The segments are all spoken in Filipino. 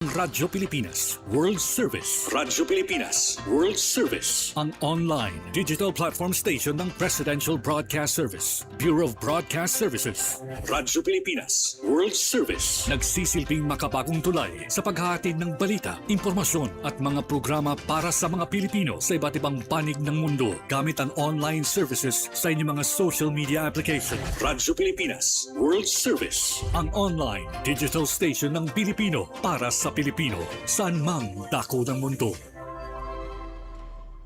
Radyo Pilipinas World Service. Radyo Pilipinas World Service. Ang online digital platform station ng Presidential Broadcast Service, Bureau of Broadcast Services. Radyo Pilipinas World Service. Nagsisilbing makabagong tulay sa paghahatid ng balita, impormasyon at mga programa para sa mga Pilipino sa iba't ibang panig ng mundo gamit ang online services sa inyong mga social media application. Radyo Pilipinas World Service. Ang online digital station ng Pilipino para sa Pilipino, saan mang dako ng mundo.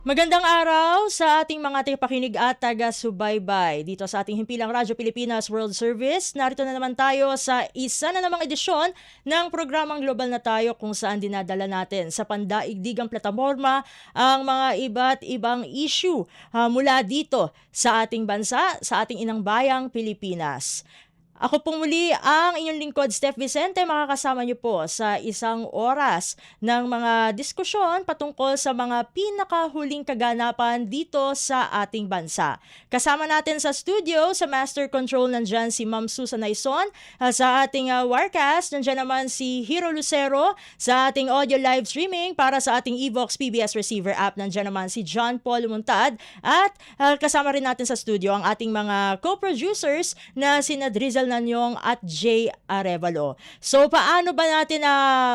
Magandang araw sa ating mga tagapakinig at taga-subaybay dito sa ating himpilang Radyo Pilipinas World Service. Narito na naman tayo sa isa na namang edisyon ng programang Global na Tayo kung saan dinadala natin sa pandaigdigang plataforma ang mga iba't ibang issue mula dito sa ating bansa, sa ating inang bayang Pilipinas. Ako pong muli ang inyong lingkod, Steph Vicente, makakasama niyo po sa isang oras ng mga diskusyon patungkol sa mga pinakahuling kaganapan dito sa ating bansa. Kasama natin sa studio, sa Master Control, nandyan si Ma'am Susan Naison. Sa ating Warcast, nandyan naman si Hiro Lucero. Sa ating audio live streaming para sa ating Evox PBS Receiver app, nandyan naman si John Paul Muntad. At kasama rin natin sa studio ang ating mga co-producers na sina Drizzle Nanyong at Jay Arevalo. So paano ba natin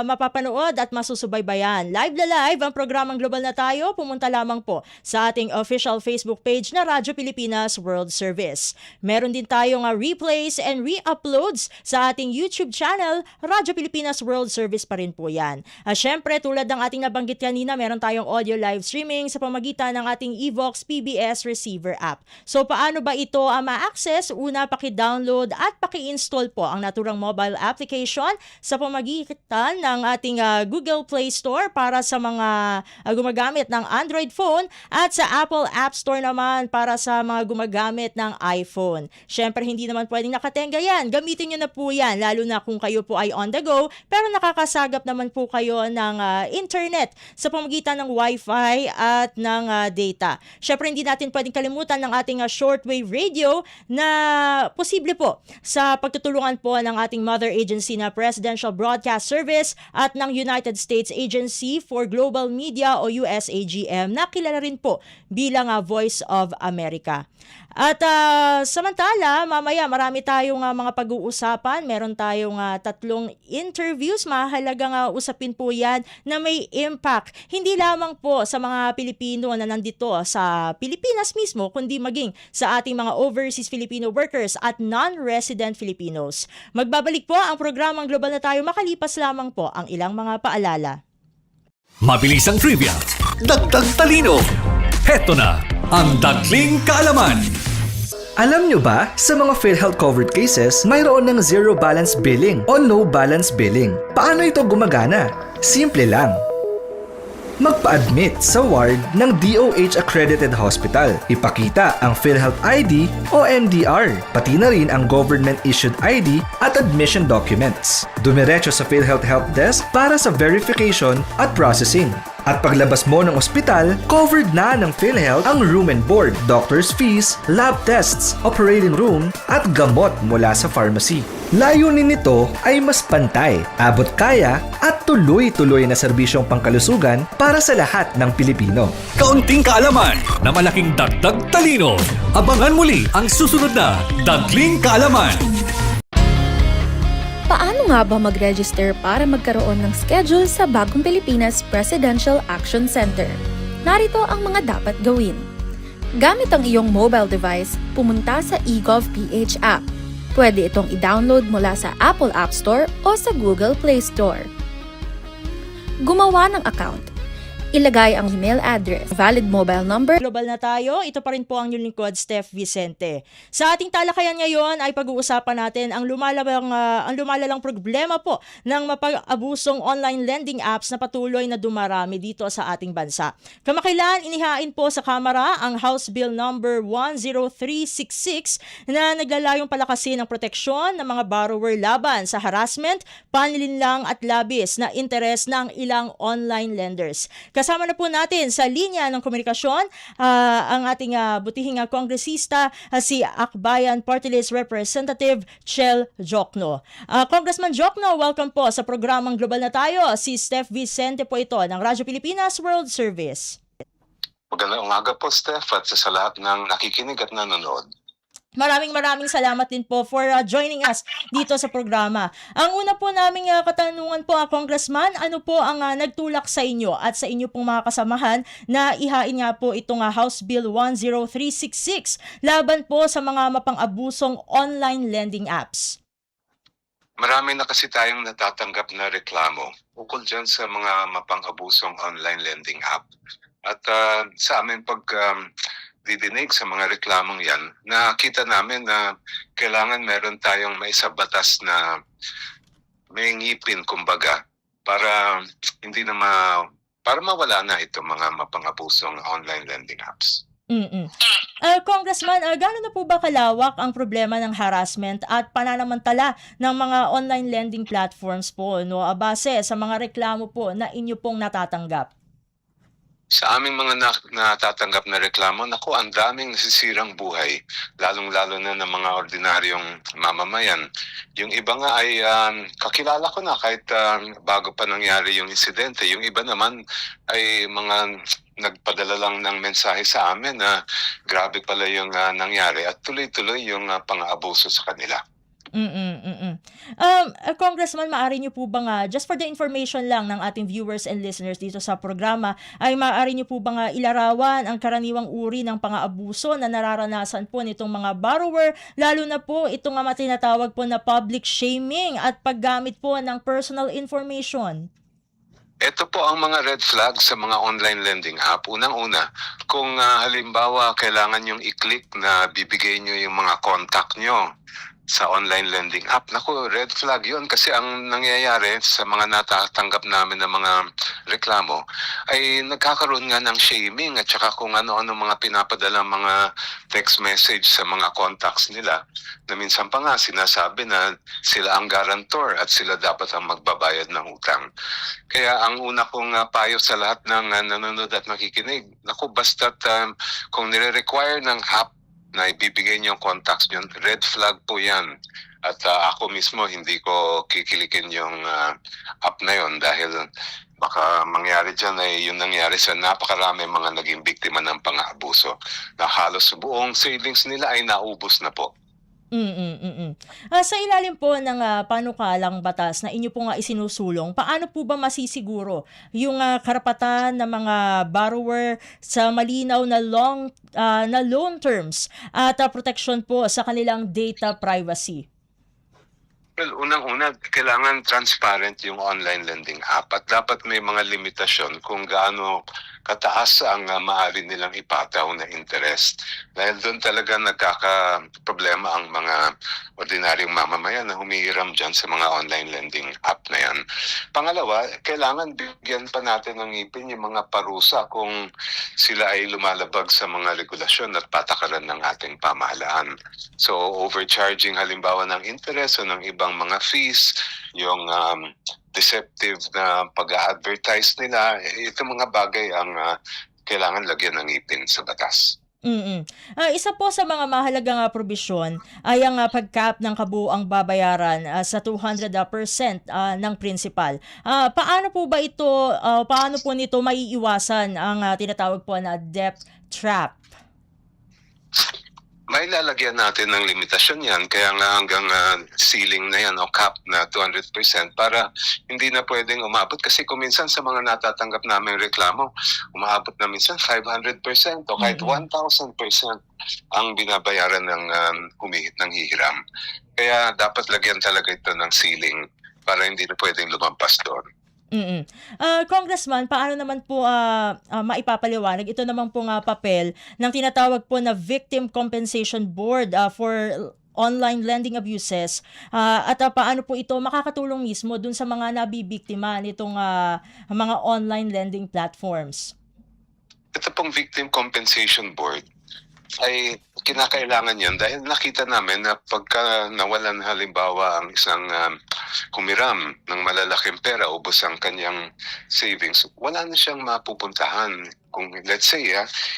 mapapanood at masusubaybayan? Live na live ang programang Global na Tayo. Pumunta lamang po sa ating official Facebook page na Radyo Pilipinas World Service. Meron din tayong replays and re-uploads sa ating YouTube channel, Radyo Pilipinas World Service pa rin po yan. Syempre, tulad ng ating nabanggit kanina, meron tayong audio live streaming sa pamagitan ng ating Evox PBS Receiver app. So paano ba ito ma-access? Una, paki-download at paki-install po ang naturang mobile application sa pamagitan ng ating Google Play Store para sa mga gumagamit ng Android phone at sa Apple App Store naman para sa mga gumagamit ng iPhone. Syempre, hindi naman pwedeng nakatenga yan. Gamitin nyo na po yan, lalo na kung kayo po ay on the go, pero nakakasagap naman po kayo ng internet sa pamagitan ng Wi-Fi at ng data. Syempre, hindi natin pwedeng kalimutan ng ating shortwave radio na posible po sa pagtutulungan po ng ating mother agency na Presidential Broadcast Service at ng United States Agency for Global Media o USAGM na kilala rin po bilang Voice of America. At samantala, mamaya marami tayong mga pag-uusapan. Meron tayong 3 interviews. Mahalagang usapin po yan na may impact. Hindi lamang po sa mga Pilipino na nandito sa Pilipinas mismo, kundi maging sa ating mga overseas Filipino workers at non-resident Filipinos. Magbabalik po ang programang Global na Tayo makalipas lamang po ang ilang mga paalala. Mabilis ang trivia, dagdag talino. Heto na ang Dagling Kaalaman. Alam nyo ba, sa mga PhilHealth covered cases, mayroon ng zero balance billing o no balance billing. Paano ito gumagana? Simple lang. Magpa-admit sa ward ng DOH accredited hospital. Ipakita ang PhilHealth ID o MDR, pati na rin ang government issued ID at admission documents. Dumiretso sa PhilHealth Help Desk para sa verification at processing. At paglabas mo ng ospital, covered na ng PhilHealth ang room and board, doctor's fees, lab tests, operating room, at gamot mula sa pharmacy. Layunin nito ay mas pantay, abot kaya, at tuloy-tuloy na serbisyong pangkalusugan para sa lahat ng Pilipino. Kaunting kaalaman na malaking dagdag talino. Abangan muli ang susunod na Dagling Kaalaman. Paano nga ba mag-register para magkaroon ng schedule sa Bagong Pilipinas Presidential Action Center? Narito ang mga dapat gawin. Gamit ang iyong mobile device, pumunta sa eGov.ph app. Pwede itong i-download mula sa Apple App Store o sa Google Play Store. Gumawa ng account. Ilagay ang email address, valid mobile number. Global na Tayo, ito pa rin po ang inyong lingkod, Steph Vicente. Sa ating talakayan ngayon ay pag-uusapan natin ang lumalalang problema po ng mapag-abusong online lending apps na patuloy na dumarami dito sa ating bansa. Kamakailan, inihain po sa Kamara ang House Bill number 10366 na naglalayong palakasin ang proteksyon ng mga borrower laban sa harassment, panlilinlang at labis na interes ng ilang online lenders. kasama na po natin sa linya ng komunikasyon ang ating butihing kongresista, si Akbayan Party List Representative Chel Jokno. Congressman Jokno, welcome po sa programang Global na Tayo. Si Steph Vicente po ito ng Radyo Pilipinas World Service. Magandang umaga po, Steph, at sa lahat ng nakikinig at nanonood. Maraming salamat din po for joining us dito sa programa. Ang una po naming katanungan po, Congressman, ano po ang nagtulak sa inyo at sa inyo pong mga kasamahan na ihain nga po itong House Bill 10366 laban po sa mga mapang-abusong online lending apps? Marami na kasi tayong natatanggap na reklamo ukol dyan sa mga mapang-abusong online lending app. At sa amin didinig sa mga reklamong yan, nakita namin na kailangan meron tayong maisabatas na may ngipin, kumbaga, para hindi na para mawala na itong mga mapang-abusong online lending apps. Congressman, gaano na po ba kalawak ang problema ng harassment at pananamantala ng mga online lending platforms po, no, base sa mga reklamo po na inyo pong natatanggap? Sa aming mga natatanggap na reklamo, naku, ang daming nasisirang buhay, lalong-lalo na ng mga ordinaryong mamamayan. Yung iba nga ay kakilala ko na kahit bago pa nangyari yung insidente. Yung iba naman ay mga nagpadala lang ng mensahe sa amin na grabe pala yung nangyari at tuloy-tuloy yung pang-aabuso sa kanila. Congressman, maaari niyo po bang, just for the information lang ng ating viewers and listeners dito sa programa, ay maaari niyo po bang ilarawan ang karaniwang uri ng pang-aabuso na nararanasan po nitong mga borrower, lalo na po itong tinatawag po na public shaming at paggamit po ng personal information? Ito po ang mga red flags sa mga online lending app. Unang-una, kung halimbawa kailangan yung i-click na bibigay nyo yung mga contact nyo sa online lending app, naku, red flag yun kasi ang nangyayari sa mga natatanggap namin ng mga reklamo ay nagkakaroon nga ng shaming at saka kung ano-ano mga pinapadala mga text message sa mga contacts nila na minsan pa nga sinasabi na sila ang guarantor at sila dapat ang magbabayad ng utang. Kaya ang una kong payo sa lahat ng nanonood at makikinig, naku, basta't kung nire-require ng app na ibibigay niyo yung contacts niyo, red flag po yan. At ako mismo hindi ko kikilikin yung app na yon dahil baka mangyari dyan ay yung nangyari sa napakarami mga naging biktima ng pang-aabuso na halos buong savings nila ay naubos na po. Sa ilalim po ng panukalang batas na inyo po nga isinusulong, paano po ba masisiguro yung karapatan ng mga borrower sa malinaw na loan terms at protection po sa kanilang data privacy? Well, unang-una, kailangan transparent yung online lending app at dapat may mga limitasyon kung gaano kataas ang maaari nilang ipataw na interest. Dahil doon talaga nagkaka-problema ang mga ordinaryong mamamayan na humihiram dyan sa mga online lending app na yan. Pangalawa, kailangan bigyan pa natin ng ngipin yung mga parusa kung sila ay lumalabag sa mga regulasyon at patakaran ng ating pamahalaan. So, overcharging halimbawa ng interest o ng ibang mga fees, yung deceptive na pag-a-advertise nila, itong mga bagay ang kailangan lagyan ng ngipin sa batas. Isa po sa mga mahalagang probisyon ay ang pag-cap ng kabuuang babayaran sa 200% ng principal. Paano po ba ito, paano po nito maiiwasan ang tinatawag po na debt trap? May lalagyan natin ng limitasyon yan, kaya nga hanggang ceiling na yan o cap na 200% para hindi na pwedeng umabot. Kasi kung minsan sa mga natatanggap namin reklamo, umabot na minsan 500% o kahit 1,000% ang binabayaran ng humihit ng hihiram. Kaya dapat lagyan talaga ito ng ceiling para hindi na pwedeng lumampas doon. Congressman, paano naman po maipapaliwanag ito naman pong papel ng tinatawag po na Victim Compensation Board for online lending abuses at paano po ito makakatulong mismo dun sa mga nabibiktima nitong mga online lending platforms? Ito pong Victim Compensation Board ay kinakailangan yan dahil nakita namin na pagka nawalan halimbawa ang isang humiram ng malalaking pera, ubos ang kanyang savings, wala na siyang mapupuntahan. Kung let's say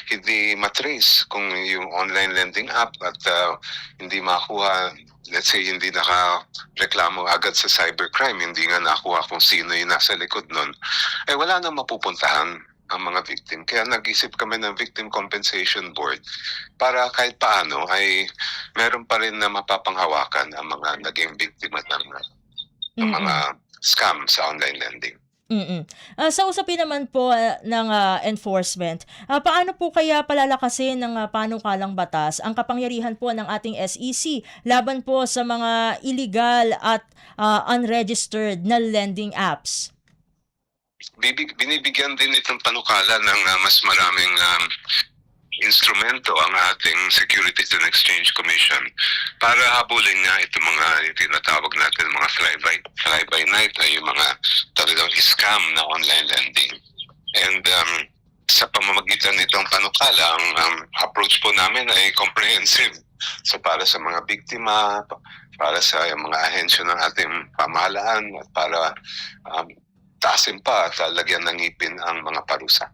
hindi matrace kung yung online lending app at hindi makuha, let's say hindi nakareklamo agad sa cybercrime, hindi nga nakuha kung sino yung nasa likod nun, ay wala nang mapupuntahan ang mga victim. Kaya nag-isip kami ng Victim Compensation Board para kahit paano ay meron pa rin na mapapanghawakan ang mga naging biktima ng mga scam sa online lending. Sa usapin naman po ng enforcement, paano po kaya palalakasin ng panukalang batas ang kapangyarihan po ng ating SEC laban po sa mga illegal at unregistered na lending apps? Binibigyan din itong panukala ng mas maraming instrumento ang ating Securities and Exchange Commission para habulin nga itong mga tinatawag natin mga fly-by-night na yung mga talagang scam na online lending. And sa pamamagitan nitong panukala, ang approach po namin ay comprehensive. So para sa mga biktima, para sa mga ahensya ng ating pamahalaan, at para taasin pa at lagyan ng ngipin ang mga parusa.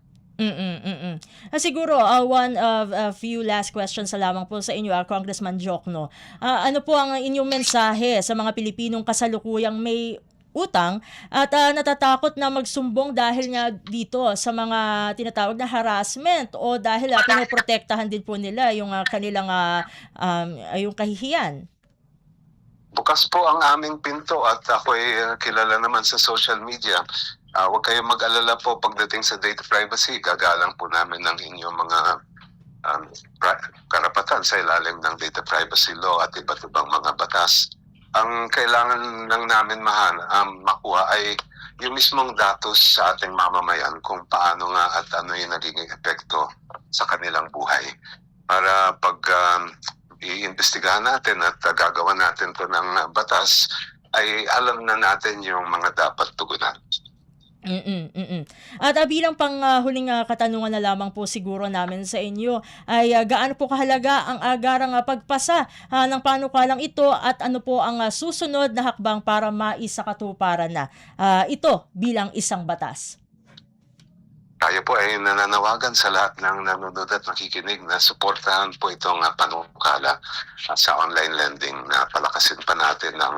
Siguro, one of a few last questions na lamang po sa inyo, Congressman Diokno. Ano po ang inyong mensahe sa mga Pilipinong kasalukuyang may utang at natatakot na magsumbong dahil nga dito sa mga tinatawag na harassment o dahil pinoprotektahan din po nila yung kanilang yung kahihiyan? Bukas po ang aming pinto at ako'y kilala naman sa social media. Huwag kayong mag-alala po pagdating sa data privacy. Gagalang po namin ng inyong mga karapatan sa ilalim ng data privacy law at iba't ibang mga batas. Ang kailangan lang namin makuha ay yung mismong datos sa ating mamamayan kung paano nga at ano yung nagiging epekto sa kanilang buhay. Para pag iimbestigahan natin at gagawa natin to ng batas, ay alam na natin yung mga dapat tugunan. At bilang huling katanungan na lamang po siguro namin sa inyo ay gaano po kahalaga ang agarang pagpasa ng panukalang ito at ano po ang susunod na hakbang para maisakatuparan na ito bilang isang batas? Tayo po ay nananawagan sa lahat ng nanonood at nakikinig na suportahan po itong panukala sa online lending, na palakasin pa natin ang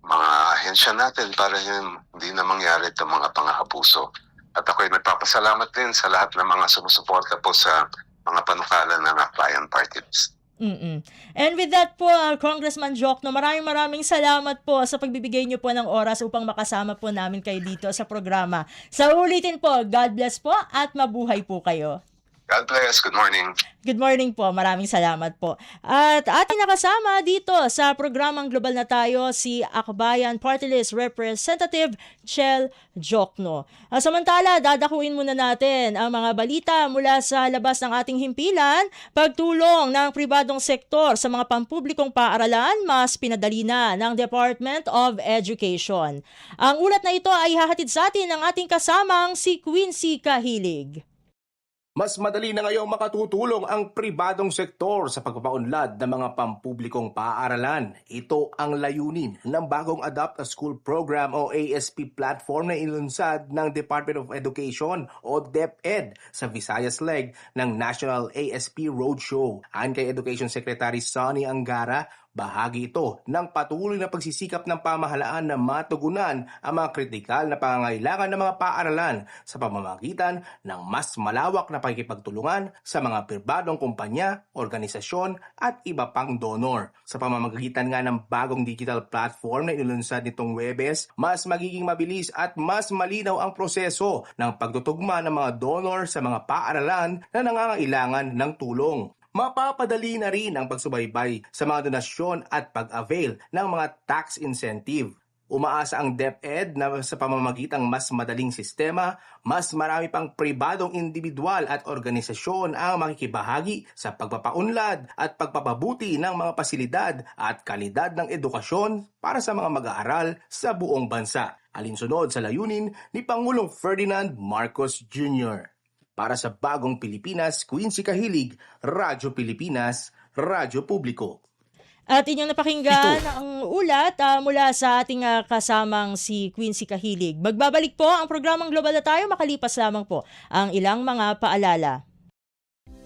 mga ahensya natin para hindi na mangyari itong mga pang-aabuso. At ako ay nagpapasalamat din sa lahat ng mga sumusuporta po sa mga panukala ng Bayan Party List. And with that po, Congressman Diokno, maraming salamat po sa pagbibigay niyo po ng oras upang makasama po namin kayo dito sa programa. Sa ulitin po, God bless po at mabuhay po kayo. God bless. Good morning. Good morning po. Maraming salamat po. At ating nakasama dito sa programang Global na Tayo si Akbayan Party List Representative Chel Diokno. Samantala, dadakuin muna natin ang mga balita mula sa labas ng ating himpilan. Pagtulong ng pribadong sektor sa mga pampublikong paaralan, mas pinadali na ng Department of Education. Ang ulat na ito ay hahatid sa atin ng ating kasamang si Quincy Kahilig. Mas madali na ngayong makatutulong ang pribadong sektor sa pagpapaunlad ng mga pampublikong paaralan. Ito ang layunin ng bagong Adopt a School Program o ASP platform na ilunsad ng Department of Education o DepEd sa Visayas leg ng National ASP Roadshow. Ayon kay Education Secretary Sonny Angara, bahagi ito ng patuloy na pagsisikap ng pamahalaan na matugunan ang mga kritikal na pangangailangan ng mga paaralan sa pamamagitan ng mas malawak na pakikipagtulungan sa mga pribadong kumpanya, organisasyon at iba pang donor. Sa pamamagitan nga ng bagong digital platform na inilunsad nitong Huwebes, mas magiging mabilis at mas malinaw ang proseso ng pagtutugma ng mga donor sa mga paaralan na nangangailangan ng tulong. Mapapadali na rin ang pagsubaybay sa mga donasyon at pag-avail ng mga tax incentive. Umaasa ang DepEd na sa pamamagitan mas madaling sistema, mas marami pang pribadong individual at organisasyon ang makikibahagi sa pagpapaunlad at pagpapabuti ng mga pasilidad at kalidad ng edukasyon para sa mga mag-aaral sa buong bansa. Alinsunod sa layunin ni Pangulong Ferdinand Marcos Jr. Para sa Bagong Pilipinas, Quincy Kahilig, Radyo Pilipinas, Radyo Publiko. At inyong napakinggan ang ulat mula sa ating kasamang si Quincy Kahilig. Magbabalik po ang programang Global na Tayo makalipas lamang po ang ilang mga paalala.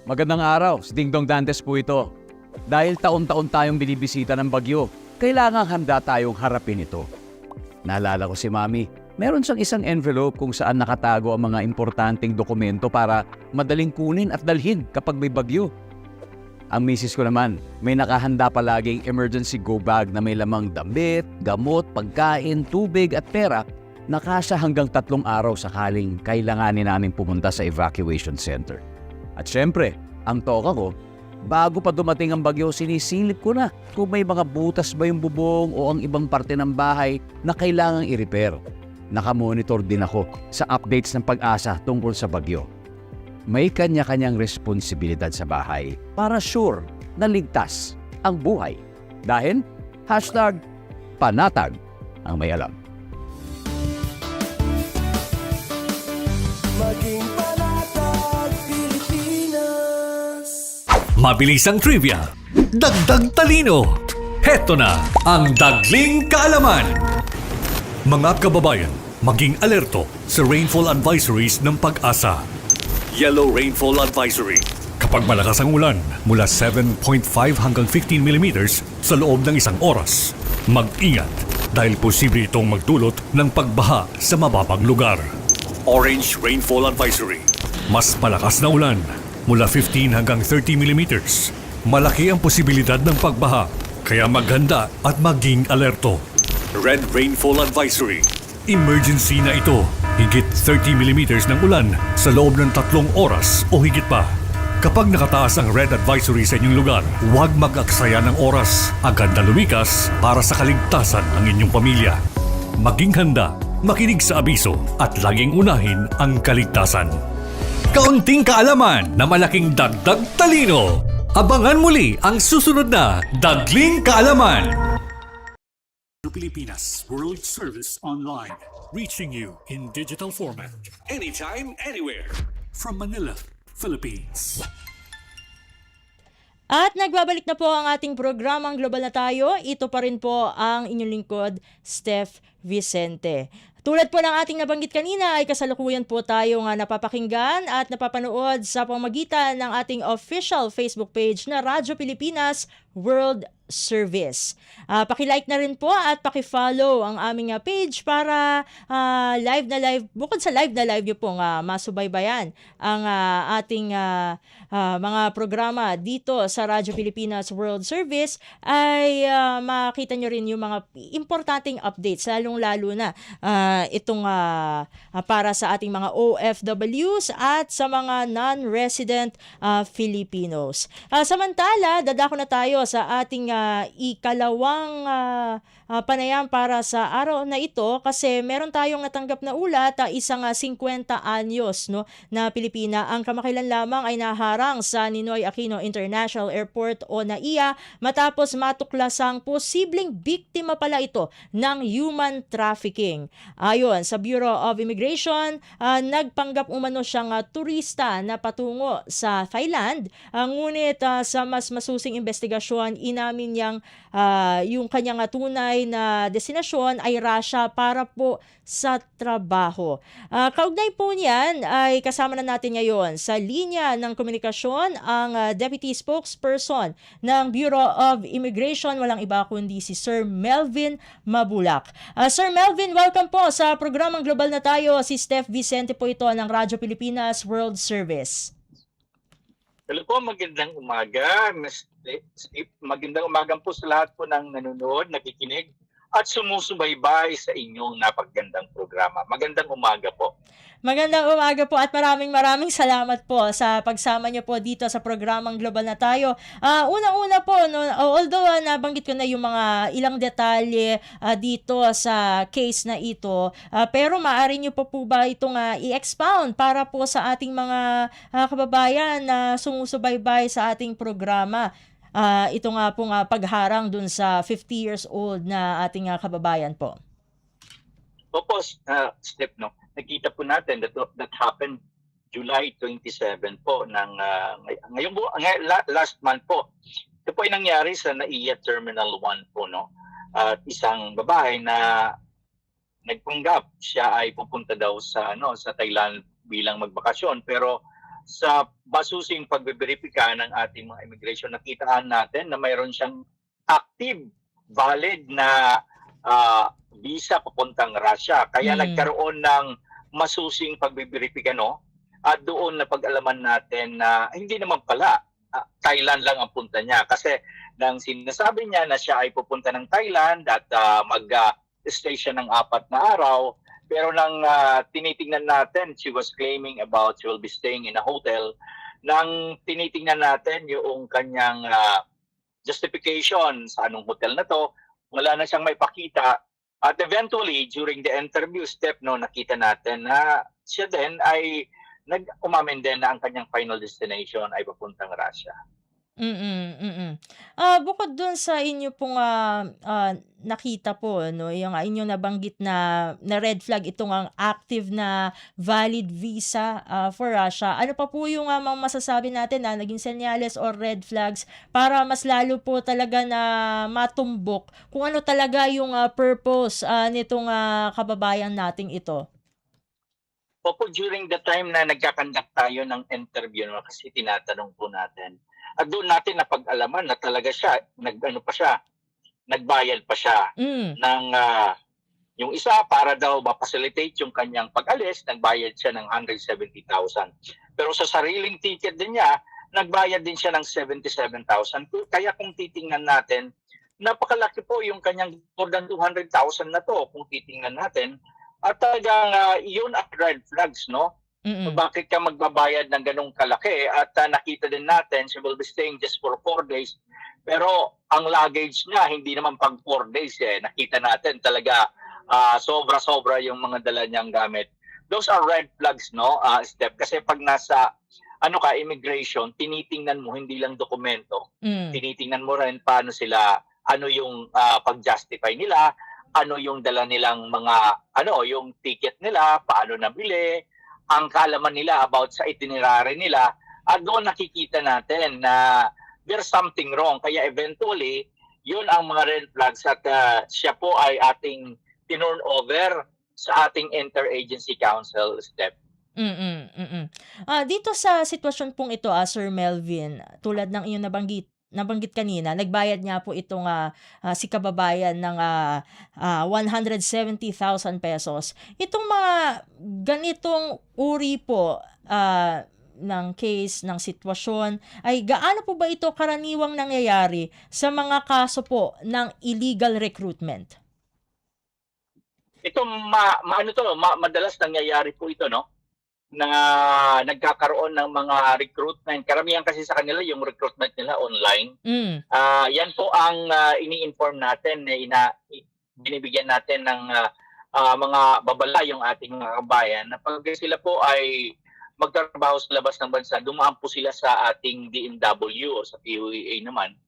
Magandang araw, si Dingdong Dantes po ito. Dahil taon-taon tayong binibisita ng bagyo, kailangang handa tayong harapin ito. Naalala ko si Mami, meron siyang isang envelope kung saan nakatago ang mga importanteng dokumento para madaling kunin at dalhin kapag may bagyo. Ang misis ko naman, may nakahanda palaging emergency go bag na may lamang damit, gamot, pagkain, tubig at pera na kasya hanggang 3 araw sakaling kailanganin namin pumunta sa evacuation center. At syempre, ang toka ko, bago pa dumating ang bagyo, sinisilip ko na kung may mga butas ba yung bubong o ang ibang parte ng bahay na kailangang i-repair. Nakamonitor din ako sa updates ng Pag-asa tungkol sa bagyo. May kanya-kanyang responsibilidad sa bahay para sure na ligtas ang buhay. Dahil #panatag ang may alam. Maging panatag Pilipinas. Mabilis ang trivia, dagdag talino. Heto na ang Dagling Kaalaman. Mga kababayan, maging alerto sa rainfall advisories ng Pag-asa. Yellow Rainfall Advisory. Kapag malakas ang ulan, mula 7.5 hanggang 15 mm sa loob ng 1 oras. Mag-ingat dahil posible itong magdulot ng pagbaha sa mababang lugar. Orange Rainfall Advisory. Mas malakas na ulan, mula 15 hanggang 30 mm. Malaki ang posibilidad ng pagbaha, kaya maghanda at maging alerto. Red Rainfall Advisory. Emergency na ito. Higit 30 mm ng ulan sa loob ng 3 oras o higit pa. Kapag nakataas ang red advisory sa inyong lugar, huwag mag-aksaya ng oras. Agad na lumikas para sa kaligtasan ng inyong pamilya. Maging handa, makinig sa abiso at laging unahin ang kaligtasan. Kaunting kaalaman na malaking dagdag talino. Abangan muli ang susunod na Dagling Kaalaman. Pilipinas World Service Online, reaching you in digital format, anytime, anywhere, from Manila, Philippines. At nagbabalik na po ang ating programang Global na Tayo. Ito pa rin po ang inyong lingkod, Steph Vicente. Tulad po ng ating nabanggit kanina ay kasalukuyan po tayo nga napapakinggan at napapanood sa pamamagitan ng ating official Facebook page na Radyo Pilipinas World Service. Paki-like na rin po at paki-follow ang aming page para live na live, bukod sa live na live nyo pong masubaybayan ang ating mga programa dito sa Radyo Pilipinas World Service ay makita nyo rin yung mga importanteng updates, lalong-lalo na itong para sa ating mga OFWs at sa mga non-resident Filipinos. Samantala, dadako na tayo sa ating ikalawang panayam para sa araw na ito kasi meron tayong natanggap na ulat, isang 50 anyos na Pilipina ang kamakailan lamang ay naharang sa Ninoy Aquino International Airport o NAIA matapos matuklasang posibleng biktima pala ito ng human trafficking. Ayon sa Bureau of Immigration, nagpanggap umano siyang turista na patungo sa Thailand, ngunit sa mas masusing investigasyon inamin niyang yung kanyang tunay na destinasyon ay Russia para po sa trabaho. Kaugnay po niyan ay kasama na natin ngayon sa linya ng komunikasyon ang Deputy Spokesperson ng Bureau of Immigration, walang iba kundi si Sir Melvin Mabulak. Sir Melvin, welcome po sa programang Global na Tayo. Si Steph Vicente po ito ng Radyo Pilipinas World Service. Hello po, magandang umaga. Magandang umaga po sa lahat po ng nanonood, nakikinig at sumusubaybay sa inyong napagandang programa. Magandang umaga po. Magandang umaga po at maraming salamat po sa pagsama niyo po dito sa programang Global na Tayo. Unang-una po, although nabanggit ko na yung mga ilang detalye dito sa case na ito, pero maaari niyo po ba itong i-expound para po sa ating mga kababayan na sumusubaybay sa ating programa? Ito nga pong pagharang dun sa 50 years old na ating kababayan po. Opo, Steph, nakita po natin that happened July 27 po ng last month po. Ito po ay nangyari sa NAIA Terminal 1 po, no? At isang babae na nagpanggap siya ay pupunta daw sa sa Thailand bilang magbakasyon, pero sa masusing pagbeberipika ng ating mga immigration, nakitaan natin na mayroon siyang active, valid na visa papuntang Russia. Kaya nagkaroon ng masusing pagbeberipika, no? At doon na pag-alaman natin na hindi naman pala Thailand lang ang punta niya. Kasi nang sinasabi niya na siya ay pupunta ng Thailand at mag-stay siya ng 4 na araw, pero nang tinitingnan natin, she was claiming about she will be staying in a hotel. Nang tinitingnan natin yung kanyang justification sa anong hotel na to, wala na siyang maipakita. At eventually, during the interview step, no, nakita natin na siya din ay umamin din na ang kanyang final destination ay papuntang Russia. Bukod dun sa inyo pong nakita po, no, yung inyong nabanggit na red flag, itong ang active na valid visa for Russia, ano pa po yung mga masasabi natin na naging senyales or red flags para mas lalo po talaga na matumbok kung ano talaga yung purpose nitong kababayan nating ito? Opo, during the time na nagkakandak tayo ng interview, no, kasi tinatanong po natin, at doon natin napag-alaman na talaga siya, nagbayad pa siya ng, yung isa para daw ma-facilitate yung kanyang pag-alis, nagbayad siya ng 170,000. Pero sa sariling ticket din niya, nagbayad din siya ng 77,000. Kaya kung titingnan natin, napakalaki po yung kanyang more than 200,000 na to kung titingnan natin. At talagang yun at red flags, no? Bakit ka magbabayad ng ganong kalaki? At nakita din natin, she will be staying just for 4 days. Pero ang luggage niya, hindi naman pang 4 days. Nakita natin talaga sobra-sobra yung mga dala niyang gamit. Those are red flags, no? Step. Kasi pag nasa immigration, tinitingnan mo hindi lang dokumento. Tinitingnan mo rin paano sila, ano yung pag-justify nila, ano yung dala nilang mga, yung ticket nila, paano nabili, ang kaalaman nila about sa itinerary nila, at doon nakikita natin na there's something wrong. Kaya eventually, yun ang mga red flags at siya po ay ating tinurn over sa ating interagency council step. Dito sa sitwasyon pong ito, Sir Melvin, tulad ng inyong nabanggit kanina, nagbayad nga po itong si kababayan ng 170,000 pesos. Itong mga ganitong uri po ng case, ng sitwasyon, ay gaano po ba ito karaniwang nangyayari sa mga kaso po ng illegal recruitment? Ito, madalas nangyayari po ito, no? Na nagkakaroon ng mga recruitment. Karamihan kasi sa kanila yung recruitment nila online. Yan po ang ini-inform natin, binibigyan natin ng mga babala yung ating mga kabayan na pag sila po ay magtatrabaho sa labas ng bansa, dumaan po sila sa ating DMW o sa PUEA naman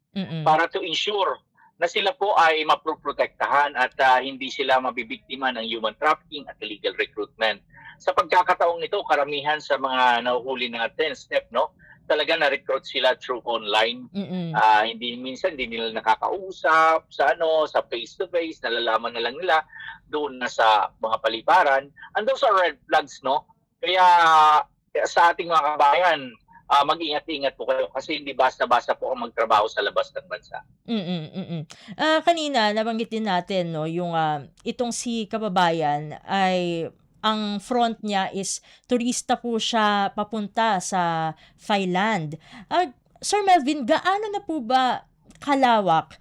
para to ensure na sila po ay maproprotektahan at hindi sila mabibiktima ng human trafficking at illegal recruitment. Sa pagkakataong ito, karamihan sa mga nahuhuli natin step, no, talaga na-recruit sila through online. Hindi nila nakakausap sa face-to-face, nalalaman na lang nila doon na sa mga paliparan. And those are red flags, no? Kaya sa ating mga kabayan, mag-ingat-ingat po kayo kasi hindi basta-basta po ang magtrabaho sa labas ng bansa. Kanina, nabanggit din natin, no, yung itong si kababayan ay ang front niya is turista po siya papunta sa Thailand. Sir Melvin, gaano na po ba kalawak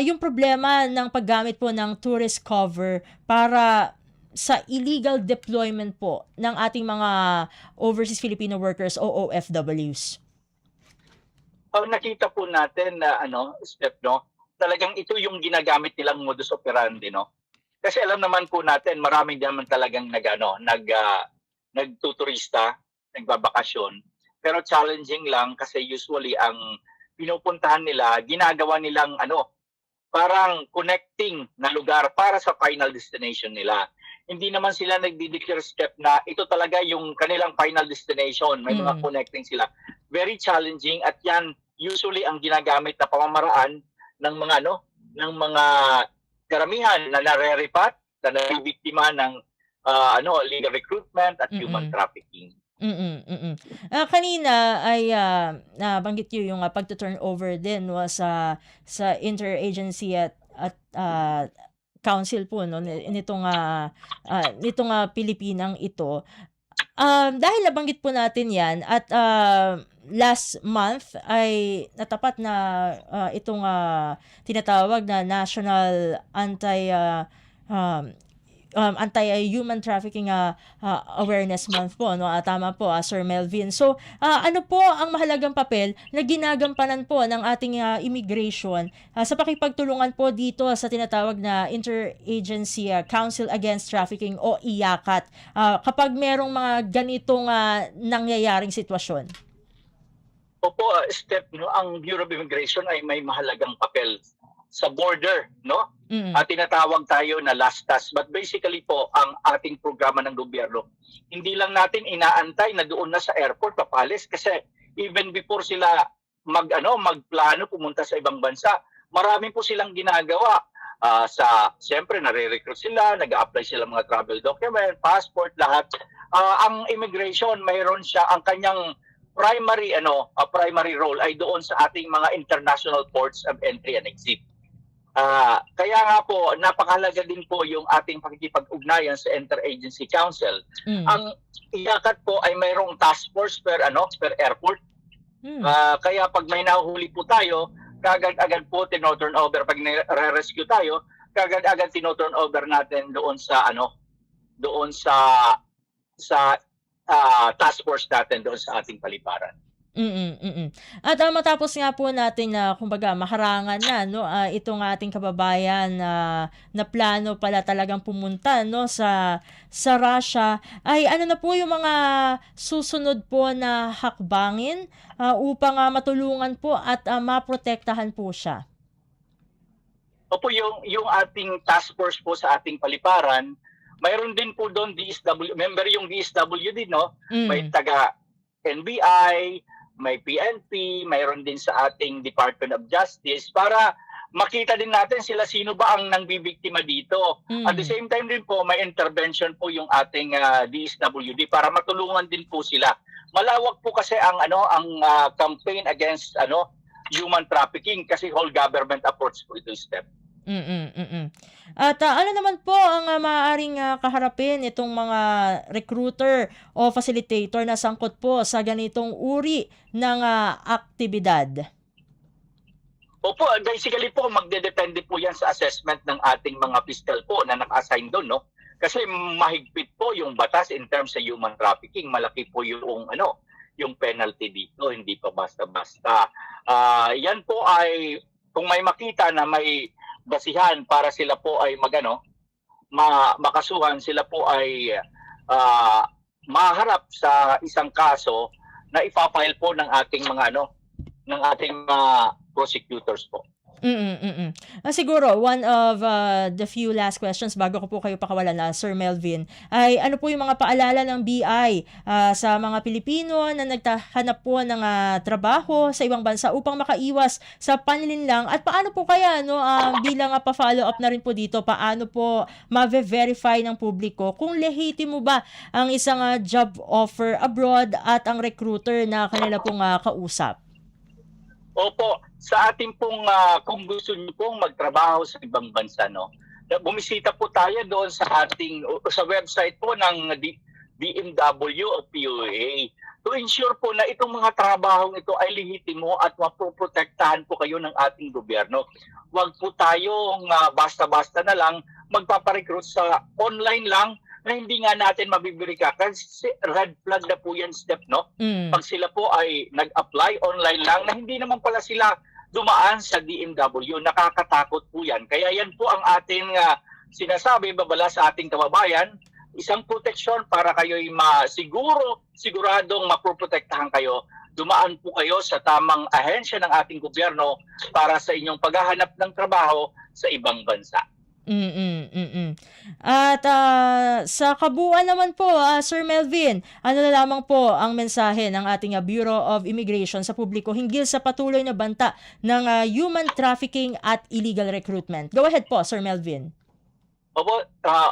yung problema ng paggamit po ng tourist cover para sa illegal deployment po ng ating mga overseas Filipino workers o OFWs? Nakita po natin na step, no, talagang ito yung ginagamit nilang modus operandi, no. Kasi alam naman po natin, maraming naman talagang nagtuturista, nagbabakasyon. Pero challenging lang kasi usually ang pinupuntahan nila, ginagawa nilang parang connecting na lugar para sa final destination nila. Hindi naman sila nagdi-declare step na ito talaga yung kanilang final destination. May mga connecting sila. Very challenging at yan usually ang ginagamit na pamamaraan ng mga ng mga karamihan na nareripat, na nabibiktima ng illegal recruitment at human trafficking. Kanina ay nabanggit niyo yung pagto-turnover din sa interagency at council po nitong Pilipinang ito. Dahil nabanggit po natin 'yan at last month ay natapat na itong tinatawag na National Anti-Human Trafficking Awareness Month po, tama po, Sir Melvin. So, ano po ang mahalagang papel na ginagampanan po ng ating immigration sa pakipagtulungan po dito sa tinatawag na Interagency Council Against Trafficking o IACAT kapag merong mga ganitong nangyayaring sitwasyon? Opo, Steph, ang Bureau of Immigration ay may mahalagang papel sa border, tinatawag tayo na LASTAS. But basically po, ang ating programa ng gobyerno, hindi lang natin inaantay na doon na sa airport papalis kasi even before sila magplano pumunta sa ibang bansa, marami po silang ginagawa. Siyempre, nare-recruit sila, nag-a-apply sila mga travel document, passport, lahat. Ang immigration, mayroon siya, ang kanyang primary role ay doon sa ating mga international ports of entry and exit. Kaya nga po, napakahalaga din po yung ating pakikipag-ugnayan sa Interagency Council. Ang IACAT po ay mayroong task force per airport. Kaya pag may nahuhuli po tayo, kagad-agad po tino-turn over. Pag nare-rescue tayo, kagad-agad tino-turn over natin doon sa task force natin doon sa ating paliparan. At matapos nga po natin na kumbaga maharangan na itong ating kababayan na plano pala talagang pumunta sa Russia, ay ano na po yung mga susunod po na hakbangin upang matulungan po at maprotektahan po siya? Opo, yung ating task force po sa ating paliparan, mayroon din po doon member yung DSWD, may taga NBI, may PNP, mayroon din sa ating Department of Justice para makita din natin sino ba ang nangbibiktima dito. At the same time din po, may intervention po yung ating DSWD para matulungan din po sila. Malawak po kasi ang campaign against human trafficking kasi whole government approach po ito, Step. At ano naman po ang maaaring kaharapin itong mga recruiter o facilitator na sangkot po sa ganitong uri ng aktibidad? Opo, basically po magdedepende po yan sa assessment ng ating mga fiscal po na naka-assign doon, Kasi mahigpit po yung batas in terms sa human trafficking. Malaki po yung penalty dito, hindi pa basta-basta. Yan po ay kung may makita na may basihan para sila po ay makasuhan, sila po ay maharap sa isang kaso na ipapile po ng ating mga prosecutors po. Siguro, one of the few last questions bago ko po kayo pakawalan na Sir Melvin, ay ano po yung mga paalala ng BI sa mga Pilipino na naghahanap po ng trabaho sa ibang bansa upang makaiwas sa panlilinlang at paano po kaya bilang pa-follow up na rin po dito, paano po ma-verify ng publiko kung lehitimo ba ang isang job offer abroad at ang recruiter na kanila pong kausap? Opo, sa ating pong kung gusto niyo pong magtrabaho sa ibang bansa, bumisita po tayo doon sa website po ng DMW o POA to ensure po na itong mga trabahong ito ay lehitimo at mapoprotektahan po kayo ng ating gobyerno. Huwag po tayong basta-basta na lang magpaparecruit sa online lang na hindi nga natin mabibirika. Kasi red flag na po yan, Step, Pag sila po ay nag-apply online lang na hindi naman pala sila dumaan sa DMW, nakakatakot po yan. Kaya yan po ang ating sinasabi, babala sa ating kababayan, isang proteksyon para kayo'y siguradong mapoprotektahan kayo. Dumaan po kayo sa tamang ahensya ng ating gobyerno para sa inyong paghahanap ng trabaho sa ibang bansa. At sa kabuuan naman po, Sir Melvin, ano na lamang po ang mensahe ng ating Bureau of Immigration sa publiko hinggil sa patuloy na banta ng human trafficking at illegal recruitment? Go ahead po, Sir Melvin. Opo,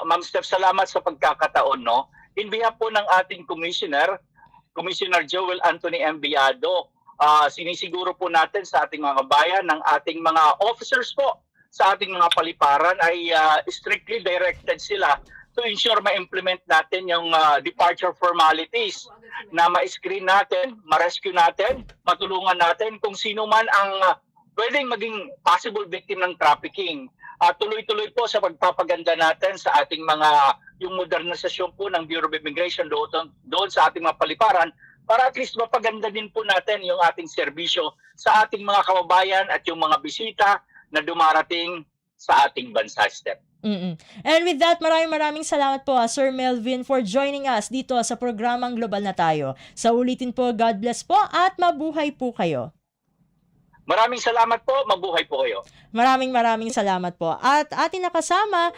Ma'am Steph, salamat sa pagkakataon. No? In behalf po ng ating Commissioner Joel Anthony Embiado, sinisiguro po natin sa ating mga bayan, ng ating mga officers po, sa ating mga paliparan ay strictly directed sila to ensure ma-implement natin yung departure formalities na ma-screen natin, ma-rescue natin, matulungan natin kung sino man ang pwedeng maging possible victim ng trafficking. Tuloy-tuloy po sa pagpapaganda natin sa ating yung modernisasyon po ng Bureau of Immigration doon sa ating mga paliparan para at least mapaganda din po natin yung ating serbisyo sa ating mga kababayan at yung mga bisita na dumarating sa ating bansa, Step. And with that, maraming salamat po, Sir Melvin, for joining us dito sa programang Global na Tayo. Sa ulitin po, God bless po at mabuhay po kayo. Maraming salamat po. Mabuhay po kayo. Maraming salamat po. At atin nakasama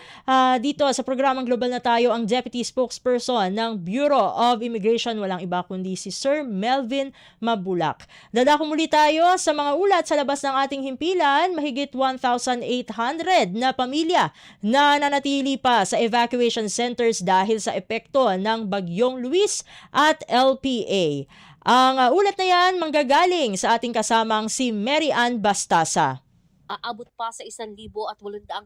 dito sa programang Global na Tayo ang Deputy Spokesperson ng Bureau of Immigration, walang iba kundi si Sir Melvin Mabulak. Dadako muli tayo sa mga ulat sa labas ng ating himpilan. Mahigit 1,800 na pamilya na nanatili pa sa evacuation centers dahil sa epekto ng Bagyong Luis at LPA. Ang ulat na yan manggagaling sa ating kasamang si Mary Ann Bastasa. Aabot pa sa 1,800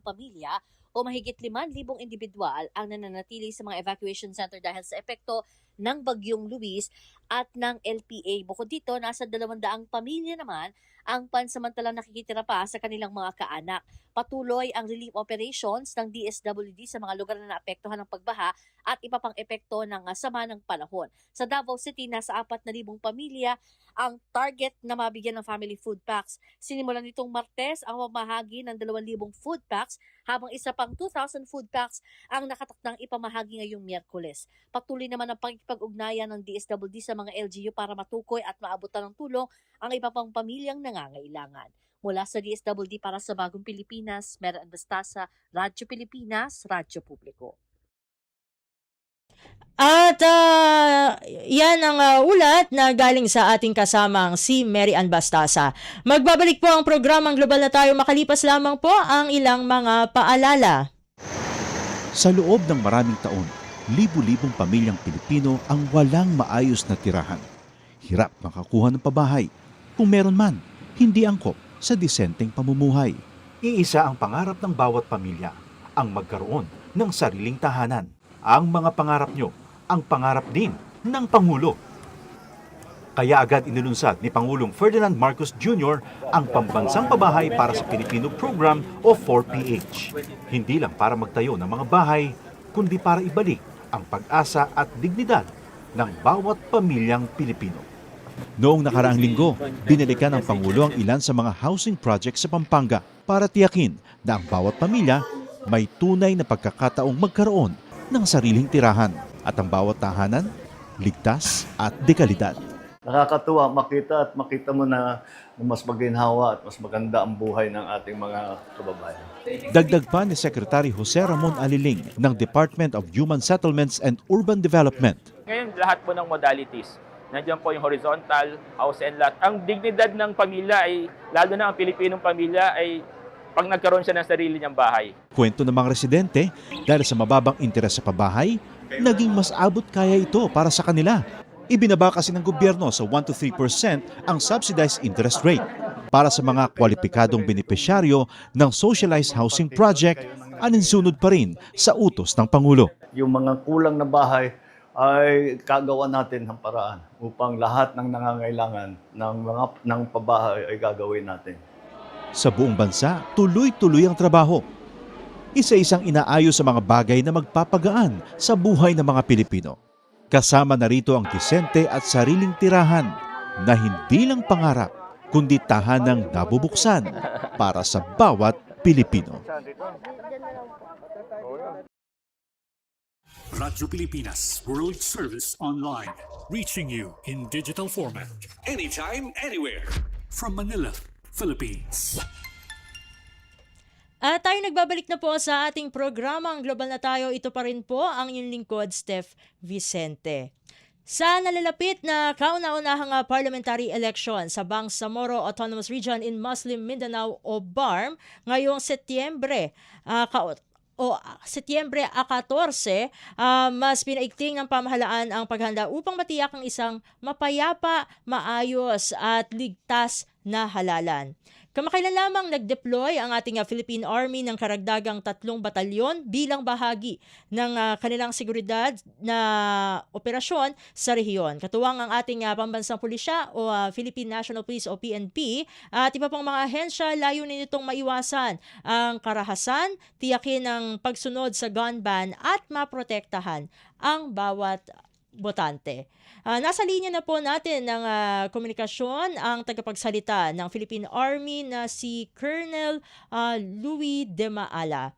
pamilya o mahigit 5,000 individual ang nananatili sa mga evacuation center dahil sa epekto ng Bagyong Luis at ng LPA. Bukod dito, nasa 200 pamilya naman ang pansamantalang nakikitira pa sa kanilang mga kaanak. Patuloy ang relief operations ng DSWD sa mga lugar na naapektuhan ng pagbaha at iba pang epekto ng sama ng panahon. Sa Davao City, nasa 4,000 pamilya ang target na mabigyan ng family food packs. Sinimulan nitong Martes ang pamahagi ng 2,000 food packs habang isa pang 2,000 food packs ang nakatakdang ipamahagi ngayong Miyerkules. Patuloy naman ang pagkipag-ugnayan ng DSWD sa mga LGU para matukoy at maabutan ng tulong ang iba pang pamilyang nangangailangan. Mula sa DSWD para sa Bagong Pilipinas, Mary Ann Bastasa, Radyo Pilipinas, Radyo Publiko. At yan ang ulat na galing sa ating kasamang si Mary Ann Bastasa. Magbabalik po ang programang Global na Tayo, makalipas lamang po ang ilang mga paalala. Sa loob ng maraming taon, libu-libong pamilyang Pilipino ang walang maayos na tirahan. Hirap makakuha ng pabahay. Kung meron man, hindi angkop sa disenteng pamumuhay. Iisa ang pangarap ng bawat pamilya, ang magkaroon ng sariling tahanan. Ang mga pangarap nyo, ang pangarap din ng Pangulo. Kaya agad inilunsad ni Pangulong Ferdinand Marcos Jr. ang Pambansang Pabahay para sa Pilipino Program o 4PH. Hindi lang para magtayo ng mga bahay, kundi para ibalik ang pag-asa at dignidad ng bawat pamilyang Pilipino. Noong nakaraang linggo, binalikan ng Pangulo ang ilan sa mga housing projects sa Pampanga para tiyakin na ang bawat pamilya may tunay na pagkakataong magkaroon ng sariling tirahan at ang bawat tahanan, ligtas at dekalidad. Nakakatuwa makita mo na mas maginhawa at mas maganda ang buhay ng ating mga kababayan. Dagdag pa ni Secretary Jose Ramon Aliling ng Department of Human Settlements and Urban Development. Ngayon, lahat po ng modalities. Nandiyan po yung horizontal, house and lot. Ang dignidad ng pamilya ay, lalo na ang Pilipinong pamilya, ay pag nagkaroon siya ng sarili niyang bahay. Kwento ng mga residente, dahil sa mababang interes sa pabahay, naging mas abot kaya ito para sa kanila. Ibinaba kasi ng gobyerno sa 1 to 3% ang subsidized interest rate. Para sa mga kwalipikadong benepisyaryo ng socialized housing project, aninsunod pa rin sa utos ng Pangulo. Yung mga kulang na bahay ay kagawa natin ng paraan upang lahat ng nangangailangan ng pabahay ay gagawin natin. Sa buong bansa, tuloy-tuloy ang trabaho. Isa-isang inaayos sa mga bagay na magpapagaan sa buhay ng mga Pilipino. Kasama na rito ang disente at sariling tirahan na hindi lang pangarap, kundi tahanang nabubuksan para sa bawat Pilipino. Radyo Pilipinas World Service Online, reaching you in digital format, anytime, anywhere, from Manila, Philippines. At tayo nagbabalik na po sa ating programang Global na Tayo. Ito pa rin po ang inyong lingkod, Steph Vicente. Sa nalalapit na kauna-unahang parliamentary election sa Bangsamoro Autonomous Region in Muslim Mindanao o BARM ngayong Setyembre, Setyembre 14, mas pinaigting ng pamahalaan ang paghanda upang matiyak ang isang mapayapa, maayos at ligtas na halalan. Kamakailan lamang nag-deploy ang ating Philippine Army ng karagdagang 3 batalyon bilang bahagi ng kanilang seguridad na operasyon sa rehiyon. Katuwang ang ating pambansang pulisya o Philippine National Police o PNP at iba pang mga ahensya, layunin nitong maiwasan ang karahasan, tiyakin ang pagsunod sa gun ban at maprotektahan ang bawat botante. Nasa linya na po natin ng komunikasyon ang tagapagsalita ng Philippine Army na si Colonel Louis De Maala.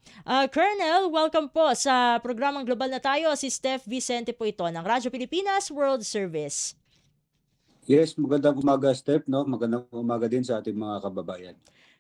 Colonel, welcome po sa programang Global na Tayo. Si Steph Vicente po ito ng Radyo Pilipinas World Service. Yes, magandang umaga, Steph, no? Magandang umaga din sa ating mga kababayan.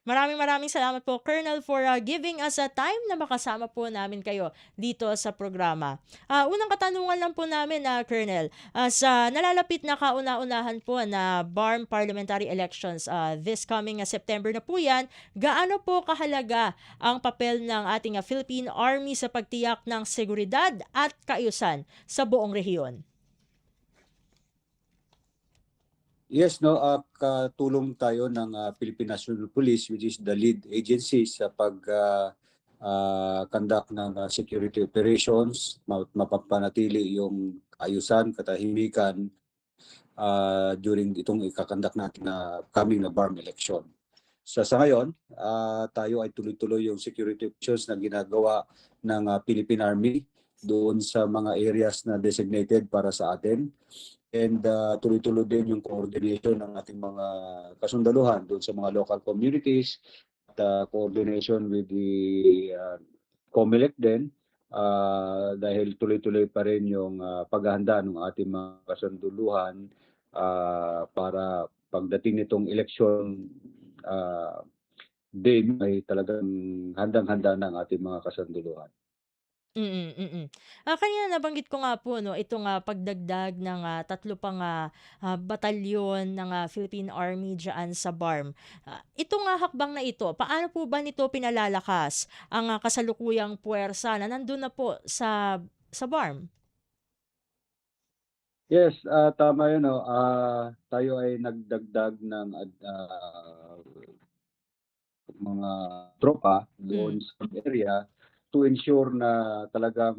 Maraming salamat po, Colonel, for giving us a time na makasama po namin kayo dito sa programa. Unang katanungan lang po namin, Colonel, sa nalalapit na kauna-unahan po na BARM parliamentary elections this coming September na po yan, gaano po kahalaga ang papel ng ating Philippine Army sa pagtiyak ng seguridad at kaayusan sa buong rehiyon? Yes, no, katulong tayo ng Philippine National Police, which is the lead agency sa conduct ng security operations, mapapanatili yung ayusan, katahimikan during itong ikakandak natin na coming na BARM election. Sa ngayon, tayo ay tuloy-tuloy yung security operations na ginagawa ng Philippine Army doon sa mga areas na designated para sa atin. And tuloy-tuloy din yung coordination ng ating mga kasundaluhan doon sa mga local communities at coordination with the COMELEC din dahil tuloy-tuloy pa rin yung paghahanda ng ating mga kasunduluhan para pagdating nitong election din ay talagang handang-handa ng ating mga kasunduluhan. Kanina nabanggit ko nga po, no, itong pagdagdag ng 3 pang batalyon ng Philippine Army diyan sa BARM. Itong hakbang na ito, paano po ba nito pinalalakas ang kasalukuyang puwersa na nandun na po sa BARM? Yes, tama yun. No? Tayo ay nagdagdag ng mga tropa doon sa area to ensure na talagang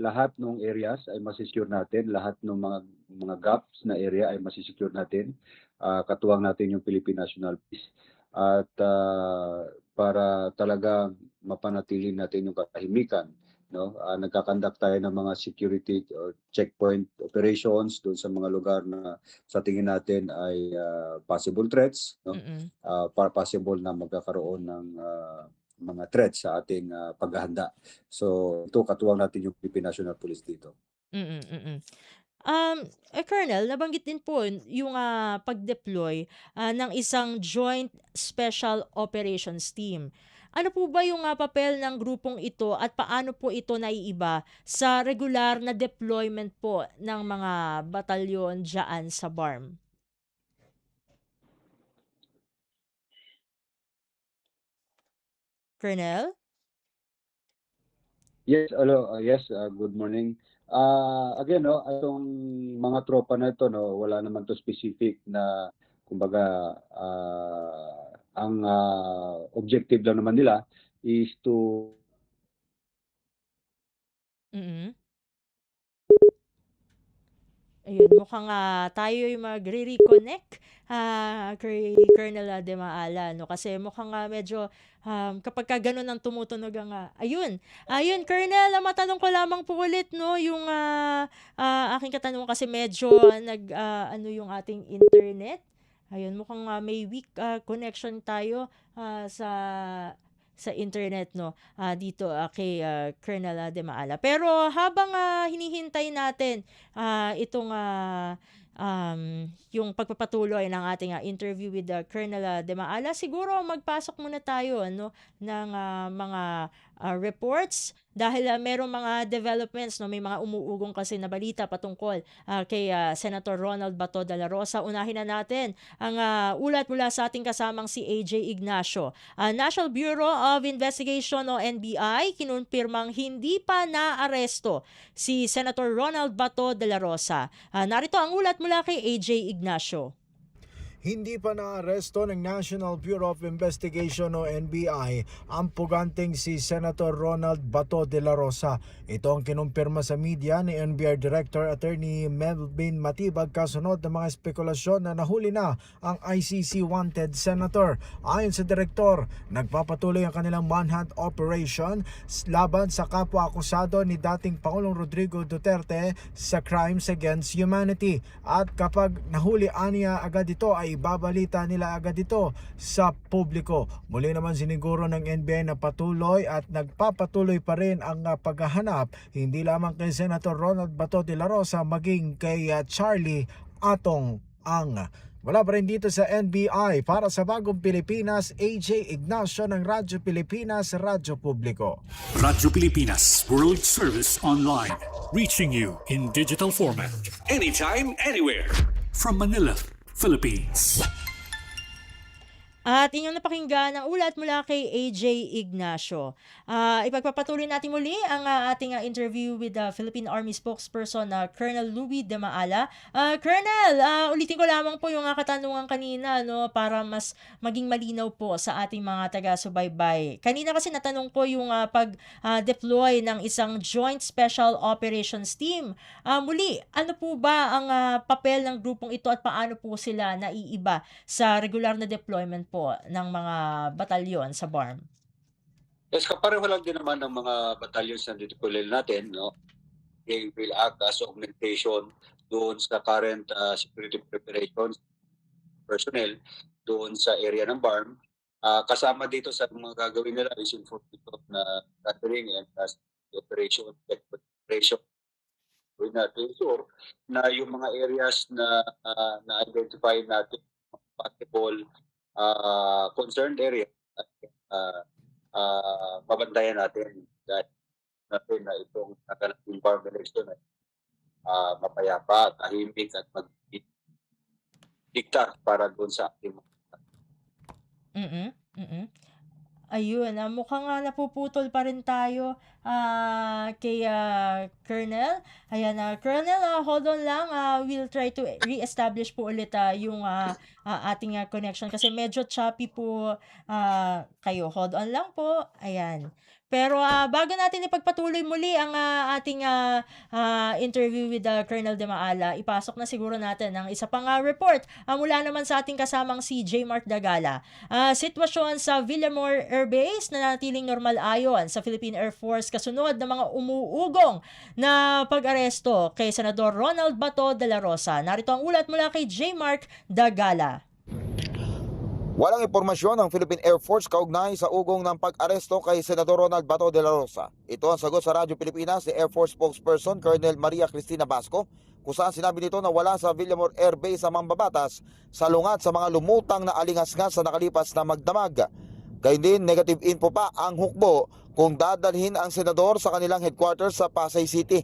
lahat ng areas ay masisecure natin, lahat ng mga gaps na area ay masisecure natin. Katuwang natin yung Philippine National Police. At para talaga mapanatili natin yung katahimikan, no? Nagkakandak tayo ng mga security or checkpoint operations doon sa mga lugar na sa tingin natin ay possible threats, no? Para possible na magkakaroon ng mga threats sa ating paghahanda. So ito katuwang natin yung Philippine National Police dito. Colonel, nabanggit din po yung pag-deploy ng isang Joint Special Operations Team. Ano po ba yung papel ng grupong ito at paano po ito naiiba sa regular na deployment po ng mga batalyon dyan sa BARM? Colonel? Yes, hello. Yes, good morning. Again, no, itong mga tropa na ito, no, wala naman to specific na, kumbaga, ang objective lang naman nila is to Ayun, mukhang tayo'y magre-reconnect kay Colonel De Maala, no? Kasi mukhang medyo kapag ka ganun ang tumutunog ang ayun, Colonel, matanong ko lamang po ulit, no, yung aking katanungan kasi medyo ano yung ating internet. Ayun, mukhang may weak connection tayo sa internet, no, dito kay Colonel De Maala. Pero habang hinihintay natin itong yung pagpapatuloy ng ating interview with Colonel De Maala, siguro magpasok muna tayo ng mga reports dahil merong mga developments, may mga umuugong kasi na balita patungkol kay Senator Ronald Bato de la Rosa. Unahin na natin ang ulat mula sa ating kasamang si AJ Ignacio. National Bureau of Investigation o NBI kinumpirmang hindi pa naaresto si Senator Ronald Bato de la Rosa. Narito ang ulat mula kay AJ Ignacio. Hindi pa naaresto ng National Bureau of Investigation o NBI ang puganteng si Senator Ronald Bato de la Rosa. Ito ang kinumpirma sa media ni NBI Director Attorney Melvin Matibag kasunod ng mga spekulasyon na nahuli na ang ICC wanted senator. Ayon sa direktor, nagpapatuloy ang kanilang manhunt operation laban sa kapwa-akusado ni dating Pangulong Rodrigo Duterte sa crimes against humanity. At kapag nahuli aniya agad ito ay ibabalita nila agad ito sa publiko. Muli naman siniguro ng NBI na patuloy at nagpapatuloy pa rin ang paghahanap hindi lamang kay Senator Ronald Bato de la Rosa maging kay Charlie Atong Ang. Wala pa rin dito sa NBI. Para sa Bagong Pilipinas, AJ Ignacio ng Radyo Pilipinas, Radyo Publiko. Radyo Pilipinas World Service Online. Reaching you in digital format. Anytime, anywhere. From Manila, Philippines. At inyong napakinggan ang ulat mula kay AJ Ignacio. Ipagpapatuloy natin muli ang ating interview with the Philippine Army spokesperson Colonel Louis De Maala. Colonel, ulitin ko lamang po yung katanungan kanina para mas maging malinaw po sa ating mga taga-subaybay. Kanina kasi natanong ko yung pag-deploy ng isang Joint Special Operations Team. Muli, ano po ba ang papel ng grupong ito at paano po sila naiiba sa regular na deployment po ng mga batalyon sa BARM? Yes, kapareho lang din naman ng mga battalions na dideploy natin, They will act as augmentation doon sa current security preparations personnel doon sa area ng BARM. Kasama dito sa mga gagawin nila is information na gathering and operation, to ensure na yung mga areas na na-identify natin possible concerned area mabandayan natin dahil natin na itong naganaping BARM election ay mapayapa, tahimik at magdikta para doon sa ating Ayun, mukhang napuputol pa rin tayo kay Colonel. Ayan, Colonel, hold on lang. We'll try to re-establish po ulit yung ating connection kasi medyo choppy po kayo. Hold on lang po. Ayan. Pero bago natin ipagpatuloy muli ang ating interview with Colonel De Maala, ipasok na siguro natin ang isa pang report mula naman sa ating kasamang si J. Mark Dagala. Sitwasyon sa Villamor Air Base na natiling normal ayon sa Philippine Air Force kasunod ng mga umuugong na pag-aresto kay Senador Ronald Bato de la Rosa. Narito ang ulat mula kay J. Mark Dagala. Walang impormasyon ng Philippine Air Force kaugnay sa ugong ng pag-aresto kay Senador Ronald Bato de la Rosa. Ito ang sagot sa Radyo Pilipinas ni Air Force spokesperson Colonel Maria Cristina Basco, kung saan sinabi nito na wala sa Villamor Air Base ang mambabatas salungat sa mga lumutang na alingasngas sa nakalipas na magdamag. Gayun din, negative info pa ang hukbo kung dadalhin ang senador sa kanilang headquarters sa Pasay City.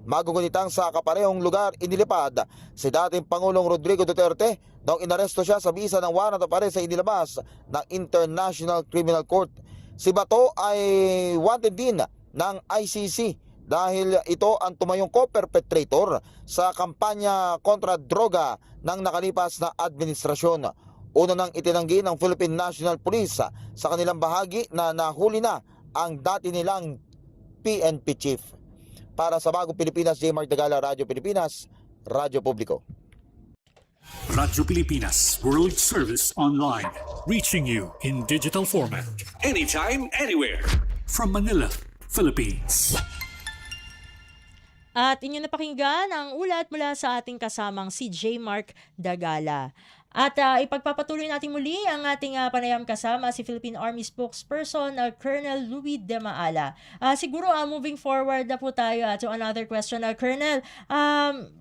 Magugunitang sa kaparehong lugar inilipad si dating Pangulong Rodrigo Duterte noong inaresto siya sa bisa ng warrant of arrest sa inilabas ng International Criminal Court. Si Bato ay wanted din ng ICC dahil ito ang tumayong co-perpetrator sa kampanya kontra droga ng nakalipas na administrasyon. Una nang itinanggi ng Philippine National Police sa kanilang bahagi na nahuli na ang dati nilang PNP chief. Para sa Bagong Pilipinas, J. Mark Dagala, Radyo Pilipinas, Radyo Publiko. Radyo Pilipinas World Service Online. Reaching you in digital format. Anytime, anywhere. From Manila, Philippines. At inyo napakinggan ang ulat mula sa ating kasamang si J. Mark Dagala. At ipagpapatuloy natin muli ang ating panayam kasama si Philippine Army spokesperson Colonel Louis De Maala. Siguro moving forward na po tayo to another question. Colonel,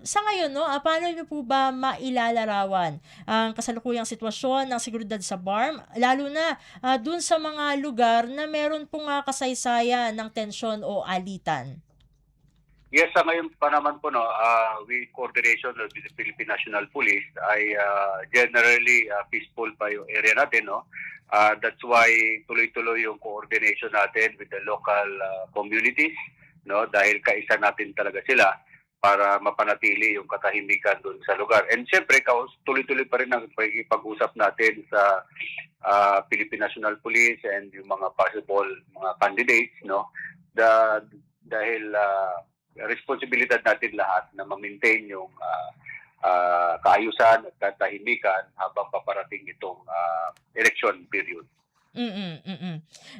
sa ngayon, paano niyo po ba mailalarawan ang kasalukuyang sitwasyon ng seguridad sa BARM, lalo na dun sa mga lugar na meron pong kasaysayan ng tensyon o alitan? Yes, sa ngayon pa naman po, with coordination with the Philippine National Police, ay generally peaceful pa yung area natin. That's why tuloy-tuloy yung coordination natin with the local communities, dahil kaisa natin talaga sila para mapanatili yung katahimikan doon sa lugar. And siyempre, tuloy-tuloy pa rin ang pag-usap natin sa Philippine National Police and yung mga possible mga candidates, dahil responsibilidad natin lahat na ma-maintain yung kaayusan at katahimikan habang paparating itong election period.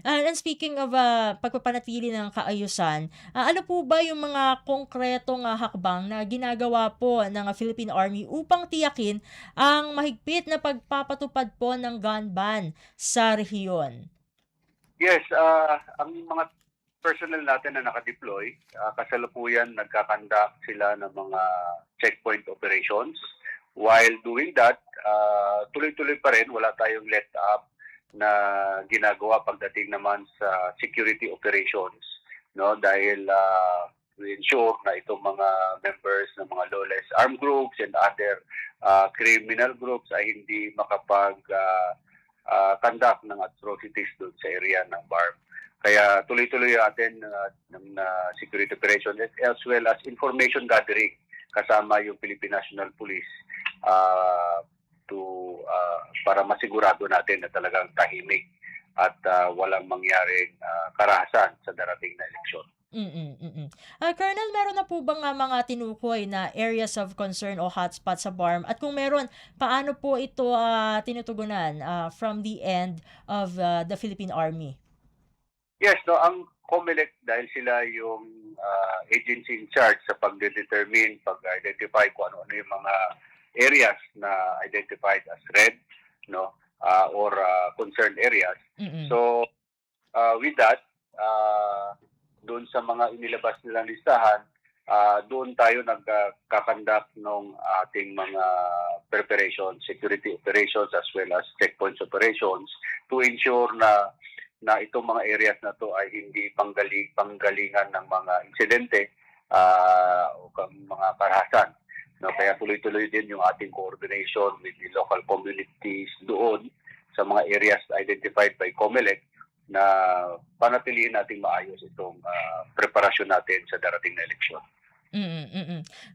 And speaking of pagpapanatili ng kaayusan, ano po ba yung mga konkretong hakbang na ginagawa po ng Philippine Army upang tiyakin ang mahigpit na pagpapatupad po ng gun ban sa rehiyon? Yes, ang mga personnel natin na nakadeploy, kasalukuyan nagkakandak sila ng mga checkpoint operations. While doing that, tuloy-tuloy pa rin, wala tayong let up na ginagawa pagdating naman sa security operations, dahil we ensure na itong mga members ng mga lawless armed groups and other criminal groups ay hindi makapag-conduct ng atrocities doon sa area ng BARM. Kaya tuloy-tuloy atin ng security operations as well as information gathering kasama yung Philippine National Police para masigurado natin na talagang tahimik at walang mangyaring karahasan sa darating na eleksyon. Colonel, meron na po bang mga tinukoy na areas of concern o hotspots sa BARM? At kung meron, paano po ito tinutugunan from the end of the Philippine Army? Yes, ang COMELEC dahil sila yung agency in charge sa pag-determine, pag-identify kung ano yung mga areas na identified as red, or concerned areas. So, with that, doon sa mga inilabas nilang listahan, doon tayo nagkakandak ng ating mga preparations, security operations as well as checkpoints operations to ensure na itong mga areas na to ay hindi panggalingan ng mga insidente o mga karahasan. Kaya tuloy-tuloy din yung ating coordination with the local communities doon sa mga areas identified by COMELEC na panatilihin nating maayos itong preparasyon natin sa darating na eleksyon.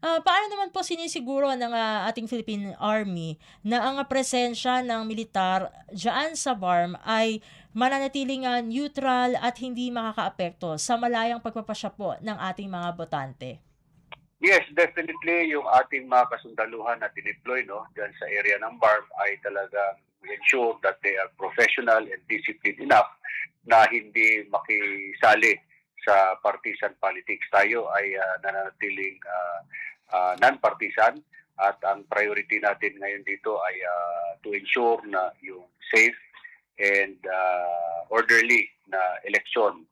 Paano naman po sinisiguro ng ating Philippine Army na ang presensya ng militar diyan sa BARM ay mananatiling neutral at hindi makakaapekto sa malayang pagpapasya po ng ating mga botante? Yes, definitely yung ating mga kasundaluhan na dineploy dyan sa area ng BARM ay talagang ensure that they are professional and disciplined enough na hindi makisali sa partisan politics. Tayo ay nananatiling non-partisan at ang priority natin ngayon dito ay to ensure na yung safe and orderly na election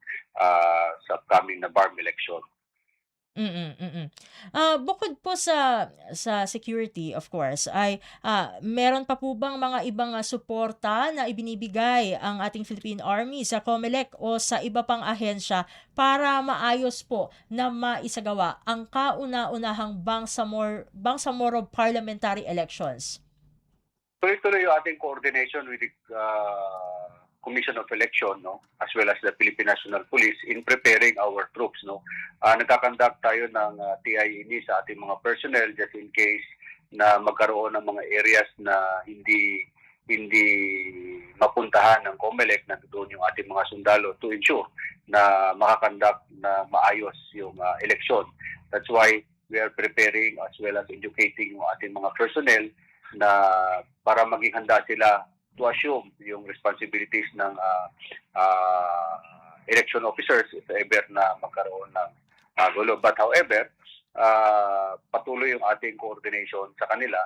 sa upcoming na BARM election. Bukod po sa security, of course, ay meron pa po bang mga ibang suporta na ibinibigay ang ating Philippine Army sa COMELEC o sa iba pang ahensya para maayos po na maisagawa ang kauna-unahang Bangsamoro parliamentary elections? Tuloy-tuloy yung ating coordination with the Commission of Election, as well as the Philippine National Police in preparing our troops. Nagkakandak tayo ng TIE sa ating mga personnel just in case na magkaroon ng mga areas na hindi mapuntahan ng COMELEC na doon yung ating mga sundalo to ensure na makakandak na maayos yung election. That's why we are preparing as well as educating yung ating mga personnel na para maging handa sila to assume yung responsibilities ng election officers if ever na magkaroon ng gulo. But however, patuloy yung ating coordination sa kanila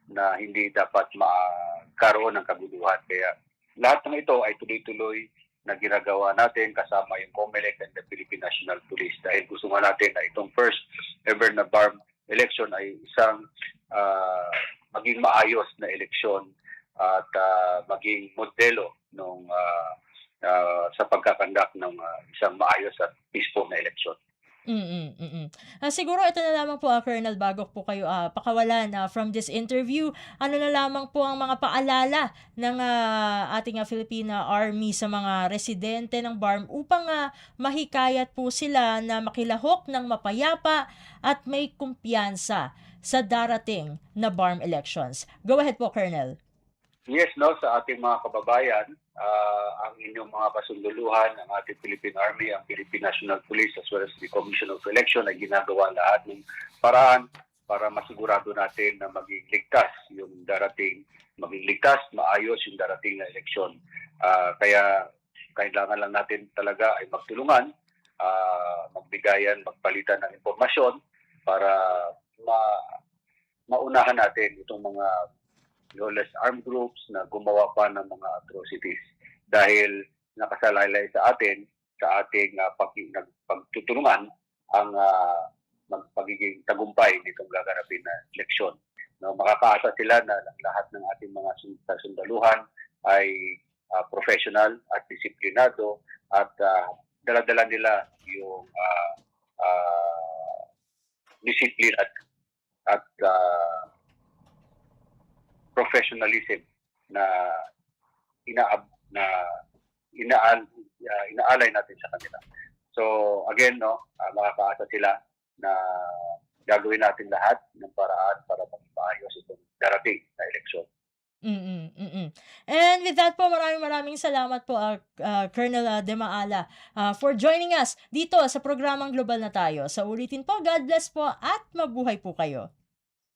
na hindi dapat magkaroon ng kaguluhan. Kaya lahat ng ito ay tuloy-tuloy na ginagawa natin kasama yung COMELEC and the Philippine National Police dahil gusto nga natin na itong first ever na BARM election ay isang maging maayos na eleksyon at maging modelo nung sa pagkakandak ng isang maayos at peaceful na eleksyon. Siguro ito na lamang po, Colonel, bago po kayo pakawalan from this interview, ano na lamang po ang mga paalala ng ating Filipina Army sa mga residente ng BARM upang mahikayat po sila na makilahok ng mapayapa at may kumpiyansa sa darating na BARM elections. Go ahead po, Colonel. Yes, no, sa ating mga kababayan, ang inyong mga kasunduluhan, ang ating Philippine Army, ang Philippine National Police, as well as the Commission of Election ay ginagawa lahat ng paraan para masigurado natin na maging ligtas yung darating, maging ligtas, maayos yung darating na eleksyon. Kaya kailangan lang natin talaga ay magtulungan, magbigayan, magpalitan ng impormasyon para maunahan natin itong mga lawless armed groups na gumawa pa ng mga atrocities dahil nakasalaylay sa atin sa ating pagtutulungan ang pagiging tagumpay nitong gaganapin na eleksyon. No, makakaasa sila na lahat ng ating mga sundaluhan ay professional at disiplinado at dala-dala nila yung disiplina at professionalism na inaalay natin sa kanila. So again, no, makakaasa sila na gagawin natin lahat ng paraan para maging maayos itong darating na eleksyon. And with that po, maraming salamat po, Colonel De Maala, for joining us dito sa programang Global na Tayo. Sa ulitin po, God bless po at mabuhay po kayo.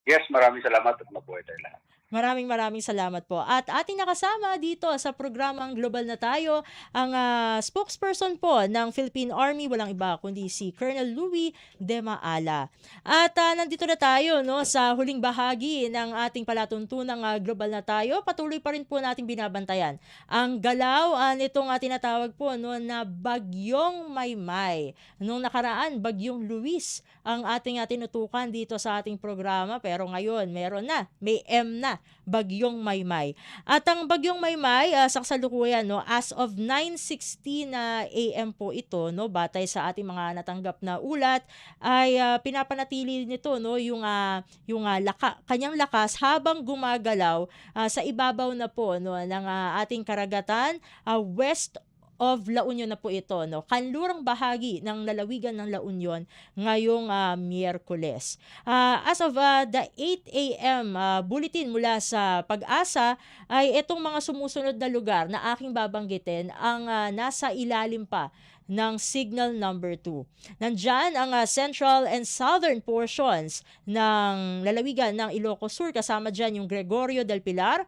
Yes, maraming salamat at mabuhay tayo lahat. Maraming salamat po. At ating nakasama dito sa programang Global na Tayo, ang spokesperson po ng Philippine Army, walang iba kundi si Colonel Louie De Maala. At nandito na tayo, no, sa huling bahagi ng ating palatuntunang Global na Tayo. Patuloy pa rin po nating binabantayan ang galaw nitong tinatawag po, no, na Bagyong Maymay. Nung nakaraan, Bagyong Luis ang ating tinutukan dito sa ating programa, pero ngayon may M na, Bagyong Maymay. At ang Bagyong Maymay sa kasalukuyan, no, as of 9:16 AM po ito, no, batay sa ating mga natanggap na ulat, ay pinapanatili nito, no, yung kanyang lakas habang gumagalaw sa ibabaw na po, no, ng ating karagatan west of La Union na po ito, no, kanlurang bahagi ng lalawigan ng La Union ngayong Miyerkules. As of the 8 AM bulletin mula sa Pag-asa ay itong mga sumusunod na lugar na aking babanggitin ang nasa ilalim pa ng signal number 2. Nandyan ang central and southern portions ng lalawigan ng Ilocos Sur, kasama dyan yung Gregorio del Pilar,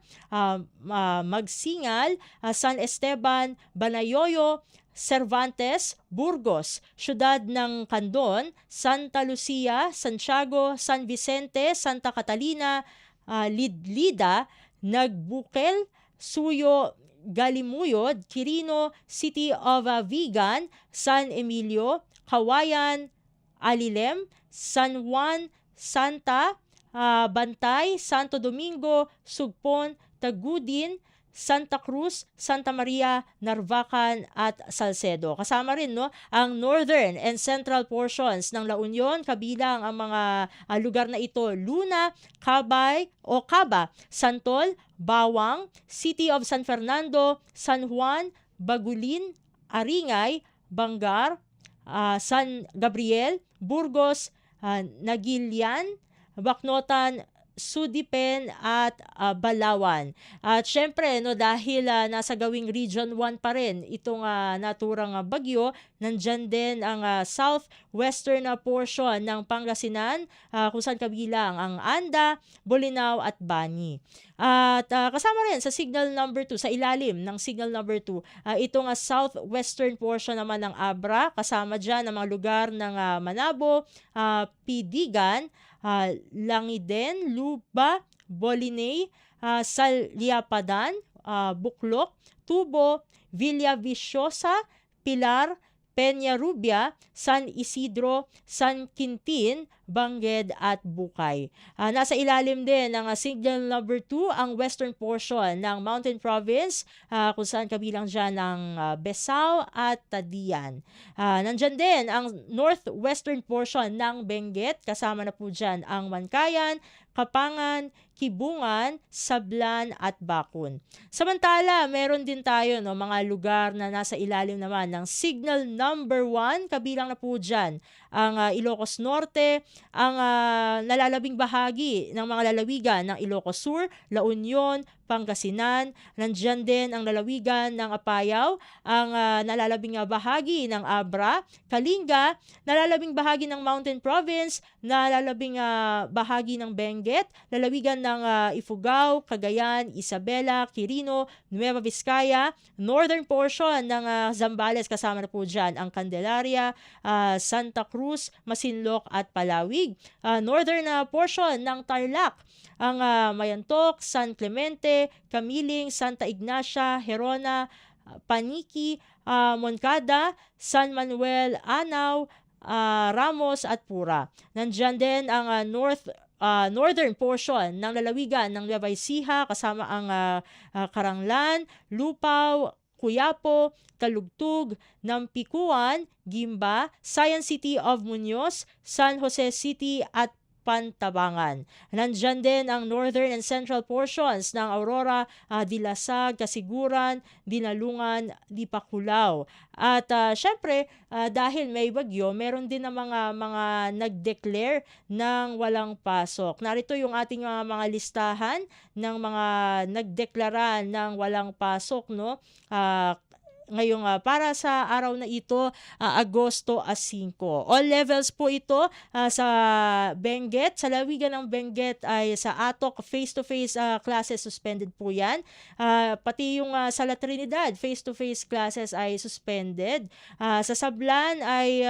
Magsingal, San Esteban, Banayoyo, Cervantes, Burgos, Syudad ng Candon, Santa Lucia, Santiago, San Vicente, Santa Catalina, Lidlida, Nagbukel, Suyo, Galimuyod, Quirino, City of Vigan, San Emilio, Kawayan, Alilem, San Juan, Santa, Bantay, Santo Domingo, Sugpon, Tagudin, Santa Cruz, Santa Maria, Narvacan at Salcedo. Kasama rin, no, ang northern and central portions ng La Union, kabilang ang mga lugar na ito: Luna, Cabay o Caba, Santol, Bawang, City of San Fernando, San Juan, Bagulin, Aringay, Bangar, San Gabriel, Burgos, Nagilian, Bacnotan, Sudipen at Balawan. At syempre, no, dahil nasa gawing Region 1 pa rin itong naturang bagyo, nandyan din ang southwestern portion ng Pangasinan, kung saan kabilang ang Anda, Bolinao at Bani. At kasama rin sa signal number 2, sa ilalim ng signal number 2, itong southwestern portion naman ng Abra, kasama dyan ang mga lugar ng Manabo, Pidigan, Langiden, Luba, Bolinay, Saliapadan, Buklok, Tubo, Villaviciosa, Pilar, Peñarubia, San Isidro, San Quintin, Bangged at Bukay. Nasa ilalim din ng signal number 2 ang western portion ng Mountain Province kung saan kabilang dyan ang Besao at Tadian. Nandyan din ang northwestern portion ng Benguet, kasama na po dyan ang Mankayan, Kapangan, Kibungan, Sablan at Bakun. Samantala, meron din tayo mga lugar na nasa ilalim naman ng signal number 1, kabilang na po dyan ang Ilocos Norte, ang nalalabing bahagi ng mga lalawigan ng Ilocos Sur, La Union, Pangasinan, nandyan din ang lalawigan ng Apayao, ang nalalabing bahagi ng Abra, Kalinga, nalalabing bahagi ng Mountain Province, nalalabing bahagi ng Benguet, lalawigan ng Ifugao, Cagayan, Isabela, Quirino, Nueva Vizcaya, northern portion ng Zambales, kasama na po dyan ang Candelaria, Santa Cruz, Masinloc at Palawig. Northern portion ng Tarlac, ang Mayantok, San Clemente, Camiling, Santa Ignacia, Herona, Paniki, Moncada, San Manuel, Anao, Ramos at Pura. Nandyan din ang northern portion ng lalawigan ng Nueva Ecija, kasama ang Karanglan, Lupaw, Cuyapo, Talugtug, Nampikuan, Gimba, Science City of Muñoz, San Jose City at Pantabangan. Nandyan din ang northern and central portions ng Aurora, Dilasag, Kasiguran, Dinalungan, Dipakulaw. At syempre, dahil may bagyo, meron din ng mga nag-declare ng walang pasok. Narito yung ating mga listahan ng mga nagdeklara ng walang pasok, no? Ngayong para sa araw na ito, Agosto 5. All levels po ito sa Benguet. Sa lawigan ng Benguet ay sa Atok, face-to-face classes suspended po yan. Pati yung sa La Trinidad, face-to-face classes ay suspended. Sa Sablan ay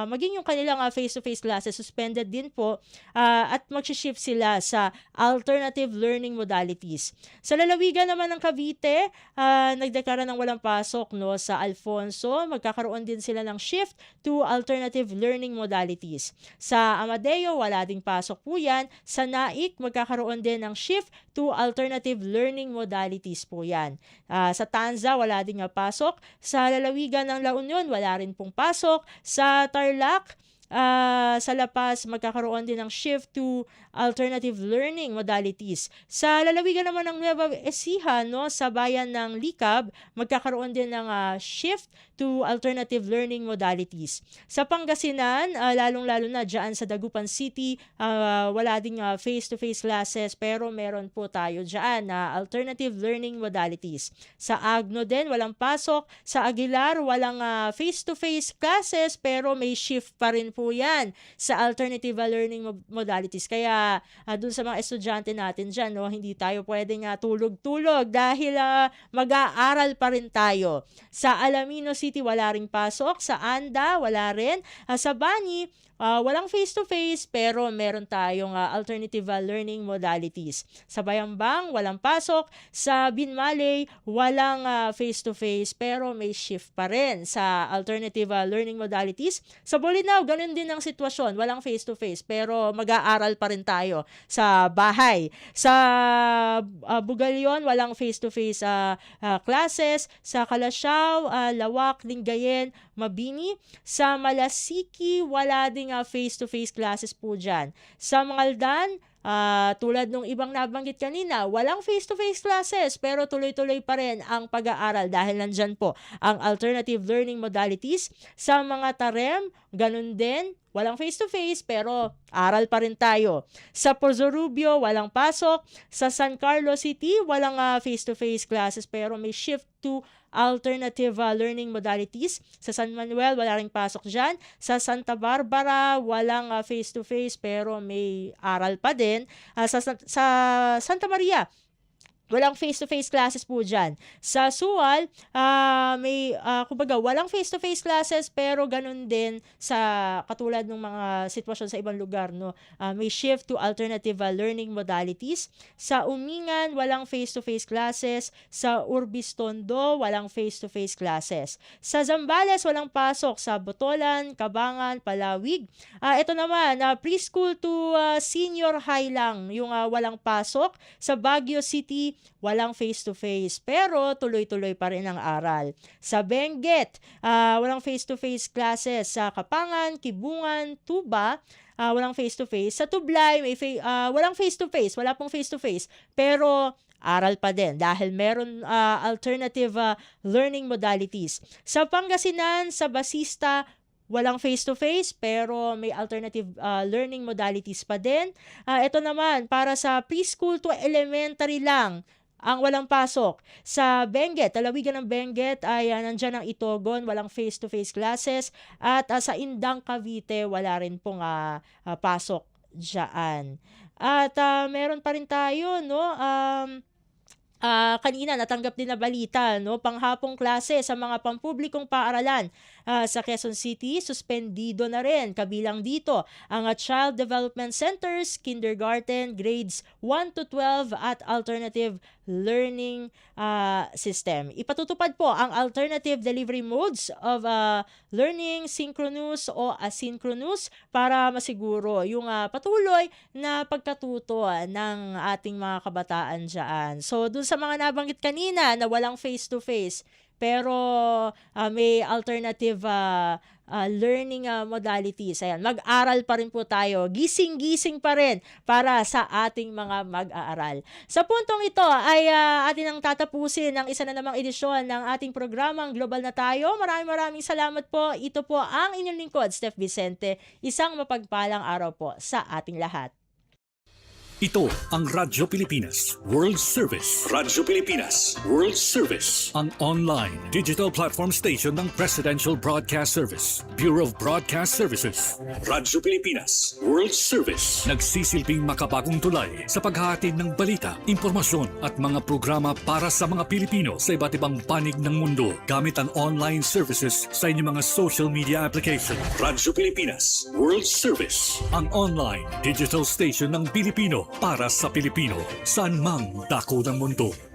maging yung kanilang face-to-face classes suspended din po at mag-shift sila sa alternative learning modalities. Sa lalawigan naman ng Cavite, nagdeklara ng walang pasok, no, sa Alfonso, magkakaroon din sila ng shift to alternative learning modalities. Sa Amadeo, wala ding pasok po yan. Sa Naik, magkakaroon din ng shift to alternative learning modalities po yan. Sa Tanza, wala ding pasok. Sa lalawigan ng La Union, wala rin pong pasok. Sa Tarlac, sa La Paz, magkakaroon din ng shift to alternative learning modalities. Sa lalawigan naman ng Nueva Ecija, no, sa bayan ng Likab, magkakaroon din ng shift to alternative learning modalities. Sa Pangasinan, lalong-lalo na dyan sa Dagupan City, wala ding face-to-face classes, pero meron po tayo dyan na alternative learning modalities. Sa Agno din, walang pasok. Sa Aguilar, walang face-to-face classes, pero may shift pa rin po yan sa alternative learning modalities. Kaya dun sa mga estudyante natin dyan, no, hindi tayo pwedeng tulog-tulog dahil mag-aaral pa rin tayo. Sa Alamino City, wala ring pasok. Sa Anda, wala rin. Sa Bani, walang face-to-face pero meron tayong alternative learning modalities. Sa Bayambang, walang pasok. Sa Binmaley, walang face-to-face pero may shift pa rin sa alternative learning modalities. Sa Bolinao, ganun din ang sitwasyon. Walang face-to-face pero mag-aaral pa rin tayo sa bahay. Sa Bugalyon, walang face-to-face classes. Sa Calasiao, Lawak, Lingayen, Mabini. Sa Malasiki, wala ding face-to-face classes po dyan. Sa Mangaldan, tulad nung ibang nabanggit kanina, walang face-to-face classes pero tuloy-tuloy pa rin ang pag-aaral dahil nandyan po ang alternative learning modalities. Sa mga Tarem, ganun din, walang face-to-face pero aral pa rin tayo. Sa Porzorubio, walang pasok. Sa San Carlos City, walang face-to-face classes pero may shift to alternative learning modalities. Sa San Manuel, wala ring pasok dyan. Sa Santa Barbara, walang face-to-face pero may aral pa din. Sa Santa Maria, Walang face-to-face classes po dyan. Sa Sual, kumbaga, walang face-to-face classes pero ganun din sa katulad ng mga sitwasyon sa ibang lugar. No? May shift to alternative learning modalities. Sa Umingan, walang face-to-face classes. Sa Urbis Tondo, walang face-to-face classes. Sa Zambales, walang pasok. Sa Botolan, Cabangan, Palawig. Ito naman, preschool to senior high lang yung walang pasok. Sa Baguio City, walang face-to-face pero tuloy-tuloy pa rin ang aral. Sa Benguet, walang face-to-face classes. Sa Kapangan, Kibungan, Tuba, walang face-to-face. Sa Tublay, walang face-to-face. Wala pong face-to-face pero aral pa din dahil meron alternative learning modalities. Sa Pangasinan, sa Basista, walang face-to-face pero may alternative learning modalities pa din. Ito naman, para sa preschool to elementary lang ang walang pasok. Sa Benguet, lalawigan ng Benguet ay nandyan ang Itogon, walang face-to-face classes. At sa Indang, Cavite, wala rin pong pasok dyan. At meron pa rin tayo, no? Kanina natanggap din na balita, no, panghapong klase sa mga pampublikong paaralan sa Quezon City, suspendido na rin. Kabilang dito ang Child Development Centers, kindergarten, grades 1 to 12 at alternative learning system. Ipatutupad po ang alternative delivery modes of learning, synchronous o asynchronous para masiguro yung patuloy na pagkatuto ng ating mga kabataan dyan. So, dun sa mga nabanggit kanina na walang face-to-face, pero may alternative learning modalities. Ayan, mag-aral pa rin po tayo. Gising-gising pa rin para sa ating mga mag-aaral. Sa puntong ito ay atin ang tatapusin ang isa na namang edisyon ng ating programang Global na Tayo. Maraming salamat po. Ito po ang inyong lingkod, Steph Vicente. Isang mapagpalang araw po sa ating lahat. Ito ang Radyo Pilipinas World Service. Radyo Pilipinas World Service. Ang online digital platform station ng Presidential Broadcast Service, Bureau of Broadcast Services. Radyo Pilipinas World Service. Nagsisilbing makabagong tulay sa paghahatid ng balita, impormasyon at mga programa para sa mga Pilipino sa iba't ibang panig ng mundo gamit ang online services sa inyong mga social media application. Radyo Pilipinas World Service. Ang online digital station ng Pilipino para sa Pilipino, saan mang dako ng mundo.